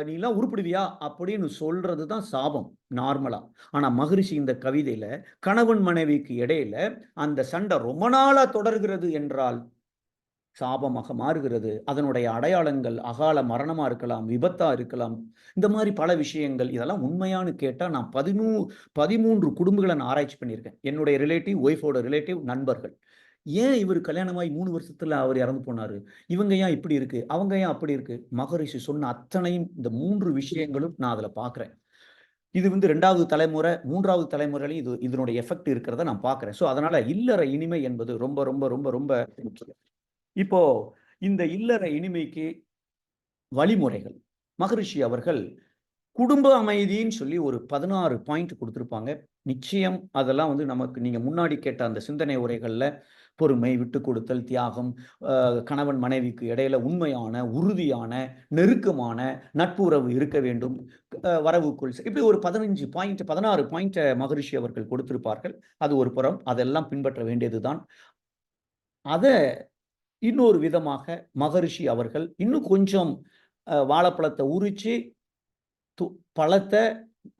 நீலாம் உருப்பிடுவியா அப்படின்னு சொல்றது தான் சாபம் நார்மலா. ஆனா மகரிஷி இந்த கவிதையில கணவன் மனைவிக்கு இடையில அந்த சண்டை ரொம்ப நாளா தொடர்கிறது என்றால் சாபமாக மாறுகிறது. அதனுடைய அடையாளங்கள் அகால மரணமா இருக்கலாம், விபத்தா இருக்கலாம். இந்த மாதிரி பல விஷயங்கள். இதெல்லாம் உண்மையான்னு கேட்டா நான் 13 குடும்பங்கள நான் ஆராய்ச்சி பண்ணியிருக்கேன். என்னுடைய ரிலேட்டிவ், ஒய்ஃபோட ரிலேட்டிவ், நண்பர்கள். ஏன் இவரு கல்யாணமாகி 3 வருஷத்துல அவர் இறந்து போனாரு? இவங்க ஏன் இப்படி இருக்கு? அவங்க ஏன் அப்படி இருக்கு? மகரிஷி சொன்ன அத்தனையும் இந்த 3 விஷயங்களும் நான் அதுல பார்க்கிறேன். இது 2வது தலைமுறை, 3வது தலைமுறையிலும் இதனுடைய எஃபெக்ட் இருக்கிறத நான் பார்க்கிறேன். சோ அதனால இல்லற இனிமை என்பது ரொம்ப ரொம்ப ரொம்ப ரொம்ப முக்கியம். இப்போ இந்த இல்லற இனிமைக்கு வழிமுறைகள் மகரிஷி அவர்கள் குடும்ப அமைதின்னு சொல்லி ஒரு 16 பாயிண்ட் கொடுத்திருப்பாங்க. நிச்சயம் அதெல்லாம் நமக்கு நீங்க முன்னாடி கேட்ட அந்த சிந்தனை உரைகள்ல பொறுமை, விட்டு கொடுத்தல், தியாகம், கணவன் மனைவிக்கு இடையில உண்மையான, உறுதியான, நெருக்கமான நட்புறவு இருக்க வேண்டும். வரவுக்குள் இப்படி ஒரு 16 பாயிண்ட் மகரிஷி அவர்கள் கொடுத்திருப்பார்கள். அது ஒரு புறம். அதெல்லாம் பின்பற்ற வேண்டியதுதான். அத இன்னொரு விதமாக மகரிஷி அவர்கள் இன்னும் கொஞ்சம் வாழைப்பழத்தை உரிச்சு பழத்தை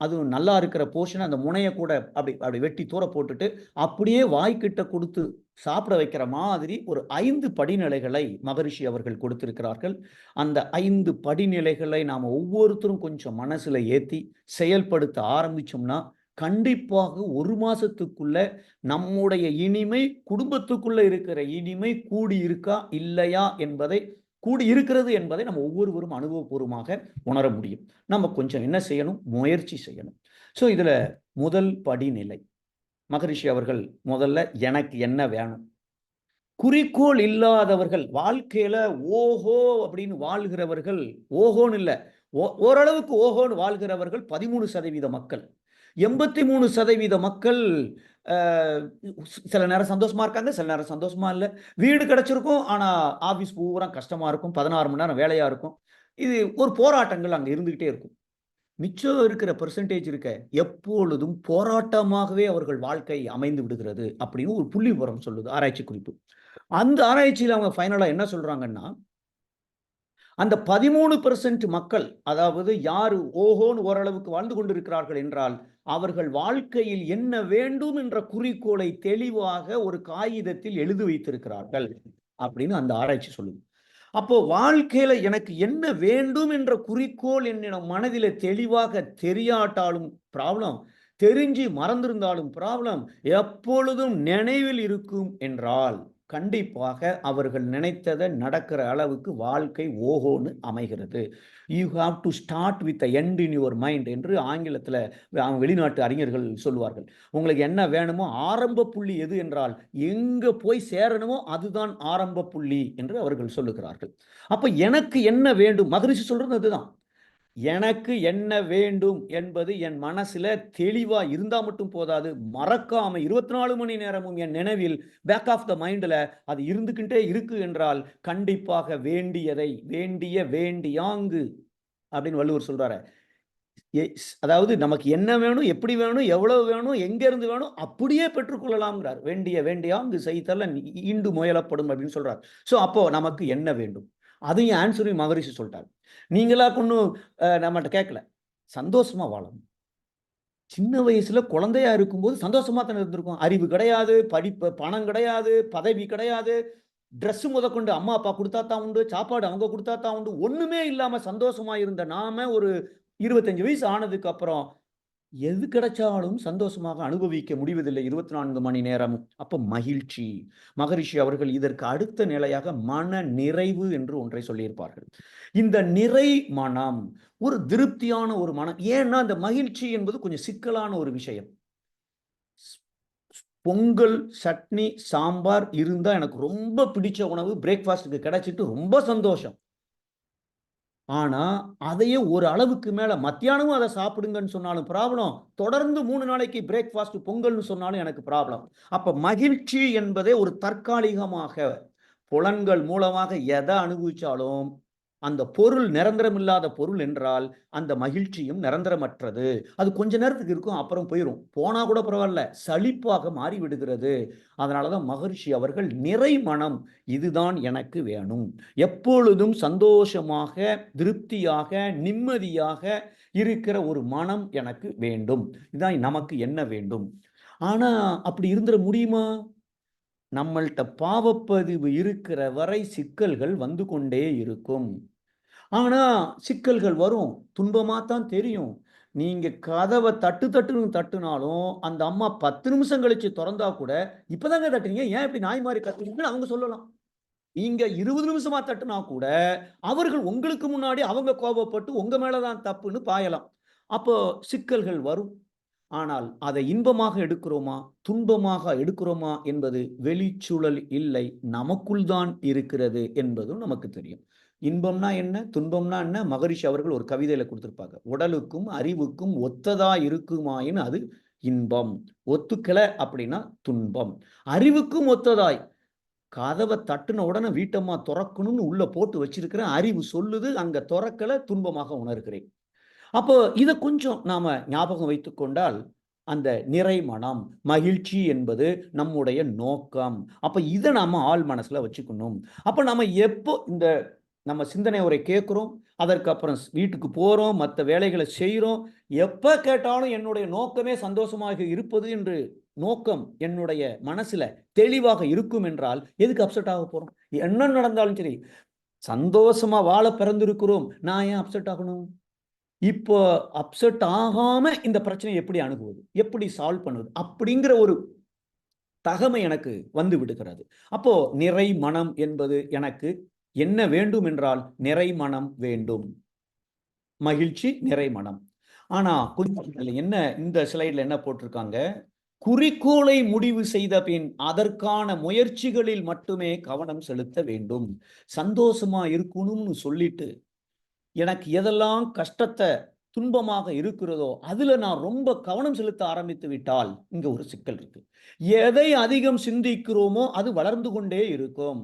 அதுவும் நல்லா இருக்கிற போர்ஷன் அந்த முனைய கூட அப்படி வெட்டி தூர போட்டுட்டு அப்படியே வாய்க்கிட்ட கொடுத்து சாப்பிட வைக்கிற மாதிரி ஒரு 5 படிநிலைகளை மகரிஷி அவர்கள் கொடுத்திருக்கிறார்கள். அந்த 5 படிநிலைகளை நாம ஒவ்வொருத்தரும் கொஞ்சம் மனசுல ஏத்தி செயல்படுத்த ஆரம்பிச்சோம்னா கண்டிப்பாக 1 மாசத்துக்குள்ள நம்முடைய இனிமை, குடும்பத்துக்குள்ள இருக்கிற இனிமை கூடி இருக்கா இல்லையா என்பதை கூடி இருக்கிறது என்பதை நம்ம ஒவ்வொருவரும் அனுபவபூர்வமாக உணர முடியும். நம்ம கொஞ்சம் என்ன செய்யணும்? முயற்சி செய்யணும். சோ இதுல முதல் படிநிலை மகரிஷி அவர்கள் முதல்ல எனக்கு என்ன வேணும்? குறிக்கோள் இல்லாதவர்கள் வாழ்க்கையில ஓஹோ அப்படின்னு வாழ்கிறவர்கள், ஓஹோன்னு இல்ல, ஓரளவுக்கு ஓஹோன்னு வாழ்கிறவர்கள் 13% மக்கள். 83% மக்கள் சில நேரம் சந்தோஷமா இருக்காங்க, சில நேரம் சந்தோஷமா இல்ல. வீடு கிடைச்சிருக்கும், ஆனா ஆபீஸ் பூரா கஷ்டமா இருக்கும். 16 மணி நேரம் வேலையா இருக்கும். இது ஒரு போராட்டங்கள் அங்க இருந்துகிட்டே இருக்கும். மிச்சம் இருக்கிற பெர்சன்டேஜ் எப்பொழுதும் போராட்டமாகவே அவர்கள் வாழ்க்கை அமைந்து விடுகிறது அப்படின்னு ஒரு புள்ளிவிவரம் சொல்லுது ஆராய்ச்சி குறிப்பு. அந்த ஆராய்ச்சியில அவங்க ஃபைனலா என்ன சொல்றாங்கன்னா, அந்த 13% மக்கள், அதாவது யாரு ஓஹோன்னு ஓரளவுக்கு வாழ்ந்து கொண்டிருக்கிறார்கள் என்றால், அவர்கள் வாழ்க்கையில் என்ன வேண்டும் என்ற குறிக்கோளை தெளிவாக ஒரு காகிதத்தில் எழுதி வைத்திருக்கிறார்கள் அப்படின்னு அந்த ஆராய்ச்சி சொல்லுது. அப்போ வாழ்க்கையில எனக்கு என்ன வேண்டும் என்ற குறிக்கோள் என்னிடம் மனதில தெளிவாக தெரியாட்டாலும் ப்ராப்ளம், தெரிஞ்சு மறந்திருந்தாலும் ப்ராப்ளம், எப்பொழுதும் நினைவில் இருக்கும் என்றால் கண்டிப்பாக அவர்கள் நினைத்ததை நடக்கிற அளவுக்கு வாழ்க்கை ஓஹோன்னு அமைகிறது. You have to start with end in your mind என்று ஆங்கிலத்தில் வெளிநாட்டு அறிஞர்கள் சொல்லுவார்கள். உங்களுக்கு என்ன வேணுமோ ஆரம்ப புள்ளி எது என்றால் எங்க போய் சேரணுமோ அதுதான் ஆரம்ப புள்ளி என்று அவர்கள் சொல்லுகிறார்கள். அப்ப எனக்கு என்ன வேண்டும்? மகரிஷி சொல்றது அதுதான். எனக்கு என்ன வேண்டும் என்பது என் மனசுல தெளிவா இருந்தா மட்டும் போதாது, மறக்காம 24 மணி நேரமும் என் நினைவில் பேக் ஆஃப் த மைண்ட்ல அது இருந்துகிட்டே இருக்கு என்றால் கண்டிப்பாக வேண்டியதை வேண்டியாங்கு அப்படின்னு வள்ளுவர் சொல்றாரு. அதாவது நமக்கு என்ன வேணும், எப்படி வேணும், எவ்வளவு வேணும், எங்க இருந்து வேணும், அப்படியே பெற்றுக்கொள்ளலாம்ங்கிறார். வேண்டிய வேண்டியாங்கு செய்தல ஈண்டு முயலப்படும் அப்படின்னு சொல்றார். சோ அப்போ நமக்கு என்ன வேண்டும், அதையும் ஆன்சரையும் மகரிஷி சொல்லிட்டார். நீங்களா கொன்னும் நம்மகிட்ட கேட்கல. சந்தோஷமா வாழணும். சின்ன வயசுல குழந்தையா இருக்கும்போது சந்தோஷமா தானே இருந்திருக்கும். அறிவு கிடையாது, படிப்பு, பணம் கிடையாது, பதவி கிடையாது, ட்ரெஸ் முதற்கொண்டு அம்மா அப்பா கொடுத்தா தான் உண்டு, சாப்பாடு அவங்க கொடுத்தா தான் உண்டு, ஒண்ணுமே இல்லாம சந்தோஷமா இருந்த நாம ஒரு 25 வயசு ஆனதுக்கு அப்புறம் எது கிடைச்சாலும் சந்தோஷமாக அனுபவிக்க முடிவதில்லை 24 மணி நேரம். அப்ப மகிழ்ச்சி. மகரிஷி அவர்கள் இதற்கு அடுத்த நிலையாக மன நிறைவு என்று ஒன்றை சொல்லியிருப்பார்கள். இந்த நிறை மனம், ஒரு திருப்தியான ஒரு மனம். ஏன்னா அந்த மகிழ்ச்சி என்பது கொஞ்சம் சிக்கலான ஒரு விஷயம். பொங்கல், சட்னி, சாம்பார் இருந்தா எனக்கு ரொம்ப பிடிச்ச உணவு பிரேக்ஃபாஸ்ட்க்கு கிடைச்சிட்டு ரொம்ப சந்தோஷம். ஆனா, அதையே ஒரு அளவுக்கு மேல மத்தியானமும் அத சாப்பிடுங்கன்னு சொன்னாலும் ப்ராப்ளம். தொடர்ந்து 3 நாளைக்கு பிரேக்ஃபாஸ்ட் பொங்கல்னு சொன்னாலும் எனக்கு ப்ராப்ளம். அப்ப மகிழ்ச்சி என்பதே ஒரு தற்காலிகமாக, புலன்கள் மூலமாக எத அனுபவிச்சாலும், அந்த பொருள் நிரந்தரமில்லாத பொருள் என்றால், அந்த மகிழ்ச்சியும் நிரந்தரமற்றது. அது கொஞ்ச நேரத்துக்கு இருக்கும், அப்புறம் போயிரும். போனா கூட பரவால்ல, சலிப்பாக மாறிவிடுகிறது. அதனால தான் மகரிஷி அவர்கள் நிறை மனம், இதுதான் எனக்கு வேணும். எப்பொழுதும் சந்தோஷமாக, திருப்தியாக, நிம்மதியாக இருக்கிற ஒரு மனம் எனக்கு வேண்டும். இதான் நமக்கு என்ன வேண்டும். ஆனா, அப்படி இருந்துற முடியுமா? நம்மள்ட்ட பாவப்பதிவு இருக்கிற வரை சிக்கல்கள் வந்து கொண்டே இருக்கும். ஆனா, சிக்கல்கள் வரும். துன்பமா தான் தெரியும். நீங்க கதவ தட்டுன்னு தட்டுனாலும், அந்த அம்மா 10 நிமிஷம் கழிச்சு தொறந்தா கூட, "இப்பதாங்க தட்டுனீங்க, ஏன் இப்படி நாய் மாரி கத்துறீங்கன்னு?" அவங்க சொல்லலாம். நீங்க 20 நிமிஷமா தட்டுனா கூட, அவர்கள் உங்களுக்கு முன்னாடி அவங்க கோபப்பட்டு உங்க மேல தான் தப்புன்னு பாயலாம். அப்போ சிக்கல்கள் வரும். ஆனால் அதை இன்பமாக எடுக்கிறோமா, துன்பமாக எடுக்கிறோமா என்பது வெளிச்சூழல் இல்லை, நமக்குள் தான் இருக்கிறது என்பதும் நமக்கு தெரியும். இன்பம்னா என்ன, துன்பம்னா என்ன, மகரிஷி அவர்கள் ஒரு கவிதையில கொடுத்திருப்பாங்க. உடலுக்கும் அறிவுக்கும் ஒத்ததா இருக்குமாயின் அது இன்பம். ஒத்துக்கல அப்படின்னா துன்பம். அறிவுக்கும் ஒத்ததாய் கதவ தட்டுன உடனே வீட்டம்மா தொறக்கணும்னு உள்ள போட்டு வச்சிருக்கிறேன். அறிவு சொல்லுது, அங்க தொறக்கல, துன்பமாக உணர்கிறேன். அப்போ இத கொஞ்சம் நாம ஞாபகம் வைத்துக் கொண்டால், அந்த நிறை மனம், மகிழ்ச்சி என்பது நம்முடைய நோக்கம். அப்ப இத நாம ஆழ் மனசுல வச்சுக்கணும். அப்ப நம்ம எப்போ இந்த நம்ம சிந்தனை உரை கேட்கிறோம், அதற்கு அப்புறம் வீட்டுக்கு போறோம், மத்த வேலைகள செய்றோம். எப்ப கேட்டாலும் என்னுடைய நோக்கமே சந்தோஷமாக இருப்பது என்று நோக்கம் என்னுடைய மனசுல தெளிவாக இருக்கும் என்றால், எதுக்கு அப்செட் ஆக போறோம்? என்ன நடந்தாலும் சரி, சந்தோஷமா வாழ பிறந்திருக்கிறோம். நான் ஏன் அப்செட் ஆகணும்? இப்போ அப்செட் ஆகாம இந்த பிரச்சனைய எப்படி அணுகுவது? எப்படி சால்வ் பண்ணுவது? அப்படிங்கிற ஒரு தகமை எனக்கு வந்து விடுகிறது. அப்போ நிறை மனம் என்பது எனக்கு என்ன வேண்டும் என்றால், நிறை மனம் வேண்டும். மகிழ்ச்சி, நிறை மனம். ஆனா கொஞ்சம் இதுல என்ன இந்த ஸ்லைட்ல என்ன போட்டிருக்காங்க? குறிக்கோளை முடிவு செய்த பின் அதற்கான முயற்சிகளில் மட்டுமே கவனம் செலுத்த வேண்டும். சந்தோஷமா இருக்கணும்னு சொல்லிட்டு எனக்கு எதெல்லாம் கஷ்டத்த, துன்பமாக இருக்கிறதோ, அதுல நான் ரொம்ப கவனம் செலுத்த ஆரம்பித்து விட்டால், இங்க ஒரு சிக்கல் இருக்கு. எதை அதிகம் சிந்திக்கிறோமோ, அது வளர்ந்து கொண்டே இருக்கும்.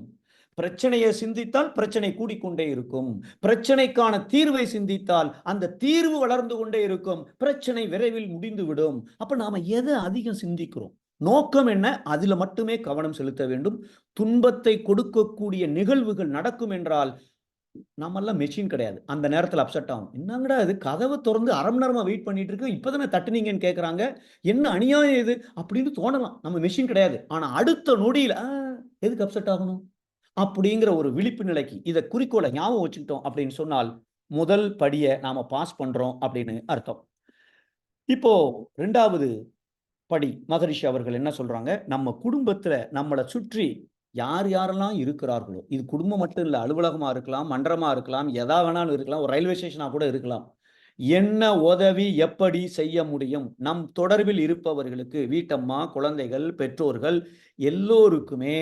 பிரச்சனையை சிந்தித்தால் பிரச்சனை கூடிக்கொண்டே இருக்கும். பிரச்சனைக்கான தீர்வை சிந்தித்தால் அந்த தீர்வு வளர்ந்து கொண்டே இருக்கும். பிரச்சனை விரைவில் முடிந்துவிடும். அப்ப நாம எதை அதிகம் சிந்திக்கிறோம்? நோக்கம் என்ன? அதுல மட்டுமே கவனம் செலுத்த வேண்டும். துன்பத்தை கொடுக்கக்கூடிய நிகழ்வுகள் நடக்கும் என்றால் நம்மெல்லாம் மெஷின் கிடையாது. அந்த நேரத்துல அப்செட் ஆகும். என்னங்கடா இது கதவ தொறந்து 1/2 மணி நேரமா வெயிட் பண்ணிட்டு இருக்கு. இப்பதானே தட்டுனீங்கன்னு கேட்கறாங்க. என்ன அநியாயம் இது? அப்படின்னு தோணலாம். நம்ம மெஷின் கிடையாது. ஆனா அடுத்த நொடியில, எதுக்கு அப்செட் ஆகணும்? அப்படிங்கிற ஒரு விழிப்பு நிலைக்கு இத குறிக்கோள ஞாபகம் வச்சுக்கிட்டோம் அப்படின்னு சொன்னால், முதல் படிய நாம பாஸ் பண்றோம் அப்படின்னு அர்த்தம். இப்போ 2வது படி மகரிஷி அவர்கள் என்ன சொல்றாங்க? நம்ம குடும்பத்துல நம்மள சுற்றி யார் யாரெல்லாம் இருக்கிறார்களோ, இது குடும்பம் மட்டும் இல்ல. அலுவலகமா இருக்கலாம், மன்றமா இருக்கலாம், எதா வேணாலும் இருக்கலாம். ஒரு ரயில்வே ஸ்டேஷனா கூட இருக்கலாம். என்ன உதவி எப்படி செய்ய முடியும்? நம் தொடர்பில் இருப்பவர்களுக்கு வீட்டம்மா, குழந்தைகள், பெற்றோர்கள் எல்லோருக்குமே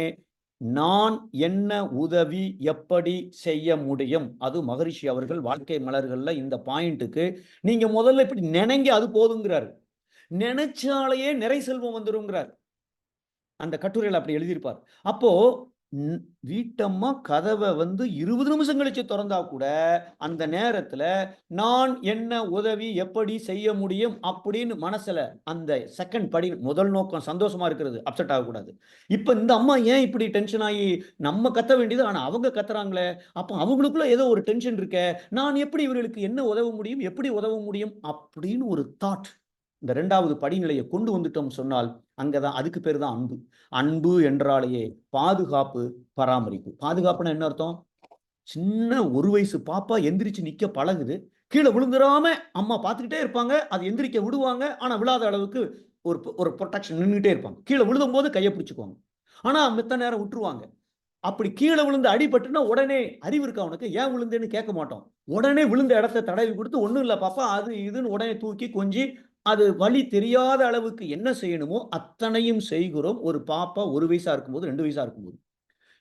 நான் என்ன உதவி எப்படி செய்ய முடியும்? அது மகரிஷி அவர்கள் வாழ்க்கை மலர்கள்ல இந்த பாயிண்ட்க்கு நீங்க முதல்ல இப்படி நினைங்க அது போதுங்கிறாரு. நினைச்சாலேயே நிறை செல்வம் வந்துருங்கிறார். அந்த கட்டுரையில அப்படி எழுதியிருப்பார். அப்போ வீட்டம்மா கதவை 20 நிமிஷம் கழிச்சு திறந்தா கூட அந்த நேரத்துல நான் என்ன உதவி எப்படி செய்ய முடியும் அப்படின்னு மனசுல அந்த செகண்ட் படி முதல் நோக்கம் சந்தோஷமா இருக்கிறது, அப்செட் ஆகக்கூடாது. இப்ப இந்த அம்மா ஏன் இப்படி டென்ஷன் ஆகி நம்ம கத்த வேண்டியது, ஆனா அவங்க கத்துறாங்களே, அப்ப அவங்களுக்குள்ள ஏதோ ஒரு டென்ஷன் இருக்க, நான் எப்படி இவர்களுக்கு என்ன உதவ முடியும், எப்படி உதவ முடியும் அப்படின்னு ஒரு தாட் இந்த 2வது படிநிலையை கொண்டு வந்துட்டோம் சொன்னால், அங்கதான் அதுக்கு பேர் தான் அன்பு. அன்பு என்றாலேயே பாதுகாப்பு, பராமரிப்பு. பாதுகாப்புனா என்ன அர்த்தம்? சின்ன 1 வயசு பாப்பா எந்திரிச்சு நிக்க பழகுது. கீழ விழுந்துராம அம்மா பார்த்துக்கிட்டே இருப்பாங்க. அது எந்திரிக்க விடுவாங்க. ஆனா விழாத அளவுக்கு ஒரு புரொடெக்ஷன் நின்னுட்டே இருப்பாங்க. கீழ விழுதும்போது கைய பிடிச்சுக்குவாங்க. ஆனா மித்த நேரம் விட்டுருவாங்க. அப்படி கீழ விழுந்து அடிபட்டுனா உடனே அறிவு இருக்கா உனக்கு? ஏன் விழுந்தேன்னு கேட்க மாட்டோம். உடனே விழுந்த இடத்த தடவி கொடுத்து, ஒண்ணும் இல்ல பாப்பா அது இதுன்னு உடனே தூக்கி கொஞ்சி, அது வலி தெரியாத அளவுக்கு என்ன செய்யணுமோ அத்தனையும் செய்கிறோம். ஒரு பாப்பா 1 வயசா இருக்கும்போது, 2 வயசா இருக்கும்போது.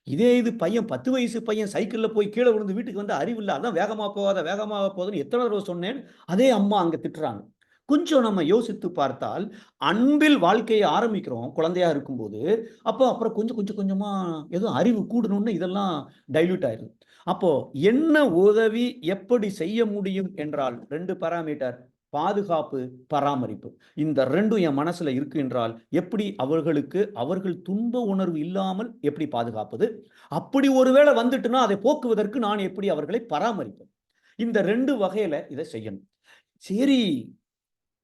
இதே இது பையன் 10 வயசு பையன் சைக்கிள்ல போய் கீழ விழுந்து வீட்டுக்கு வந்து அறிவில்ல. அதான் வேகமா போகாத, வேகமா போகாதன்னு எத்தன தடவ சொன்னேன். அதே அம்மா அங்க திட்டுறாங்க. கொஞ்சம் நம்ம யோசித்து பார்த்தால், அன்பில் வாழ்க்கையை ஆரம்பிக்கிறோம் குழந்தையா இருக்கும்போது. அப்போ அப்புறம் கொஞ்சம் கொஞ்சம் கொஞ்சமா ஏதோ அறிவு கூடணும்னு இதெல்லாம் டைல்யூட் ஆயிருது. அப்போ என்ன உதவி எப்படி செய்ய முடியும் என்றால் 2 பாராமீட்டர் பாதுகாப்பு, பராமரிப்பு. இந்த 2ம் என் மனசுல இருக்கு என்றால், எப்படி அவர்களுக்கு அவர்கள் துன்ப உணர்வு இல்லாமல் எப்படி பாதுகாப்பது? அப்படி ஒருவேளை வந்துட்டுனா அதை போக்குவதற்கு நான் எப்படி அவர்களை பராமரிப்பது? இந்த 2 வகையில இத செய்யணும். சரி,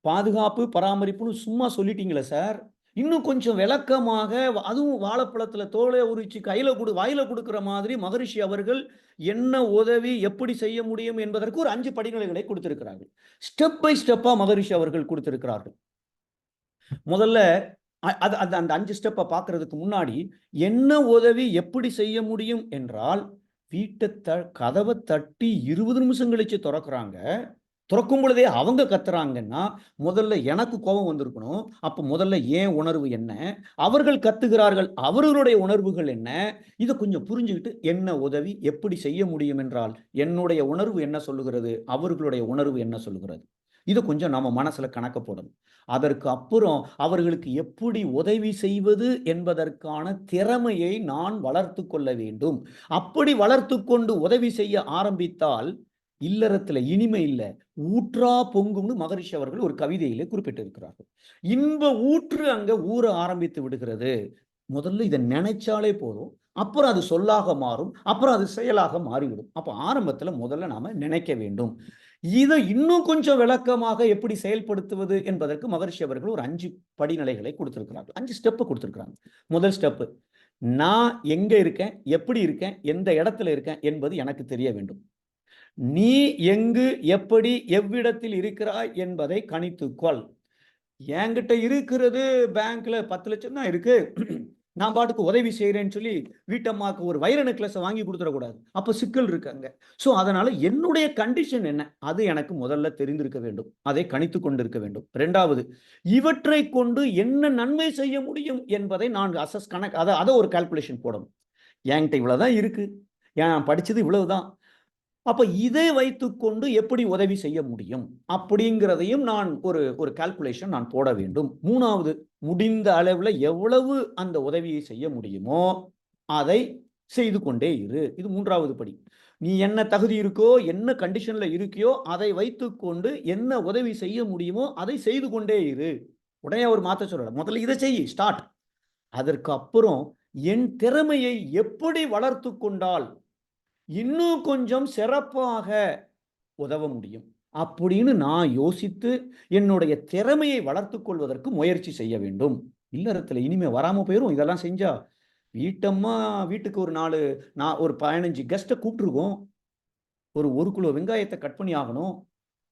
பாதுகாப்பு, பராமரிப்புன்னு சும்மா சொல்லிட்டீங்களே சார். இன்னும் கொஞ்சம் விளக்கமாக அதுவும் வாழைப்பழத்தில தோலை உரிச்சு கையில வாயில குடுக்கிற மாதிரி மகரிஷி அவர்கள் என்ன உதவி, எப்படி செய்ய முடியும் என்பதற்கு ஒரு 5 படிநிலைகளை கொடுத்திருக்கிறார்கள். ஸ்டெப் பை ஸ்டெப்பா மகரிஷி அவர்கள் கொடுத்திருக்கிறார்கள். முதல்ல அது அது அந்த 5 ஸ்டெப்ப பார்க்கிறதுக்கு முன்னாடி, என்ன உதவி எப்படி செய்ய முடியும் என்றால், கதவ தட்டி 20 நிமிஷம் கழிச்சு தொறக்குறாங்க. தொறக்கும் பொழுதே அவங்க கத்துறாங்கன்னா, முதல்ல எனக்கு கோபம் வந்திருக்கணும். அப்ப முதல்ல என் உணர்வு என்ன? அவர்கள் கத்துகிறார்கள். அவர்களுடைய உணர்வுகள் என்ன? இத கொஞ்சம் புரிஞ்சுகிட்டு, என்ன உதவி எப்படி செய்ய முடியும் என்றால், என்னுடைய உணர்வு என்ன சொல்லுகிறது? அவர்களுடைய உணர்வு என்ன சொல்லுகிறது? இத கொஞ்சம் நம்ம மனசுல கணக்கு போடணும். அதற்கு அப்புறம் அவர்களுக்கு எப்படி உதவி செய்வது என்பதற்கான திறமையை நான் வளர்த்துக் கொள்ள வேண்டும். அப்படி வளர்த்துக் கொண்டு உதவி செய்ய ஆரம்பித்தால், இல்லறத்துல இனிமை இல்ல, ஊற்றா பொங்கும்னு மகரிஷி அவர்கள் ஒரு கவிதையிலே குறிப்பிட்டிருக்கிறார்கள். இன்ப ஊற்று அங்க ஊற ஆரம்பித்து விடுகிறது. முதல்ல இத நினைச்சாலே போதும். அப்புறம் அது சொல்லாக மாறும். அப்புறம் அது செயலாக மாறிவிடும். அப்ப ஆரம்பத்துல முதல்ல நாம நினைக்க வேண்டும். இத இன்னும் கொஞ்சம் விளக்கமாக எப்படி செயல்படுத்துவது என்பதற்கு மகரிஷி அவர்கள் ஒரு 5 படிநிலைகளை கொடுத்திருக்கிறார்கள். 5 ஸ்டெப் கொடுத்திருக்கிறாங்க. முதல் ஸ்டெப், நான் எங்க இருக்கேன்? எப்படி இருக்கேன்? எந்த இடத்துல இருக்கேன் என்பது எனக்கு தெரிய வேண்டும். நீ எங்கு, எப்படி, எவ்விடத்தில் இருக்கிறாய் என்பதை கணித்துக்கொள். என்கிட்ட இருக்கிறது பேங்க்ல 10 லட்சம் தான் இருக்கு. நான் பாட்டுக்கு உதவி செய்றேன்னு சொல்லி வீட்டம்மாக்கு ஒரு வைர நெக்லஸ வாங்கி குடுத்துறக்கூடாது. அப்ப சிக்கல் இருக்கு அங்க. அதனால என்னுடைய கண்டிஷன் என்ன? அது எனக்கு முதல்ல தெரிந்திருக்க வேண்டும். அதை கணித்துக் கொண்டிருக்க வேண்டும். 2வது, இவற்றைக் கொண்டு என்ன நன்மை செய்ய முடியும் என்பதை நான் அத ஒரு கால்குலேஷன் போடணும். என்கிட்ட இவ்வளவு தான் இருக்கு. நான் படிச்சது இவ்வளவுதான். அப்ப இதை வைத்துக்கொண்டு எப்படி உதவி செய்ய முடியும்? அப்படிங்கிறதையும் நான் ஒரு கால்குலேஷன் நான் போட வேண்டும். 3வது, முடிந்த அளவுல எவ்வளவு அந்த உதவியை செய்ய முடியுமோ, அதை செய்து கொண்டே இரு. இது 3வது படி. நீ என்ன தகுதி இருக்கோ, என்ன கண்டிஷன்ல இருக்கியோ, அதை வைத்துக்கொண்டு என்ன உதவி செய்ய முடியுமோ, அதை செய்து கொண்டே இரு. உடனே அவர் மாத்த சொல்லல. முதல்ல இத செய், ஸ்டார்ட். அதற்கு அப்புறம் என் திறமையை எப்படி வளர்த்துக் கொண்டால் இன்னும் கொஞ்சம் சிறப்பாக உதவ முடியும் அப்படின்னு நான் யோசித்து என்னுடைய திறமையை வளர்த்துக் கொள்வதற்கு முயற்சி செய்ய வேண்டும். இல்லறத்துல இனிமே வராம போயிரும் இதெல்லாம் செஞ்சா. வீட்டம்மா வீட்டுக்கு ஒரு 15 கெஸ்ட கூப்பிட்டுருக்கோம். ஒரு 1 கிலோ வெங்காயத்த கட் பண்ணி ஆகணும்.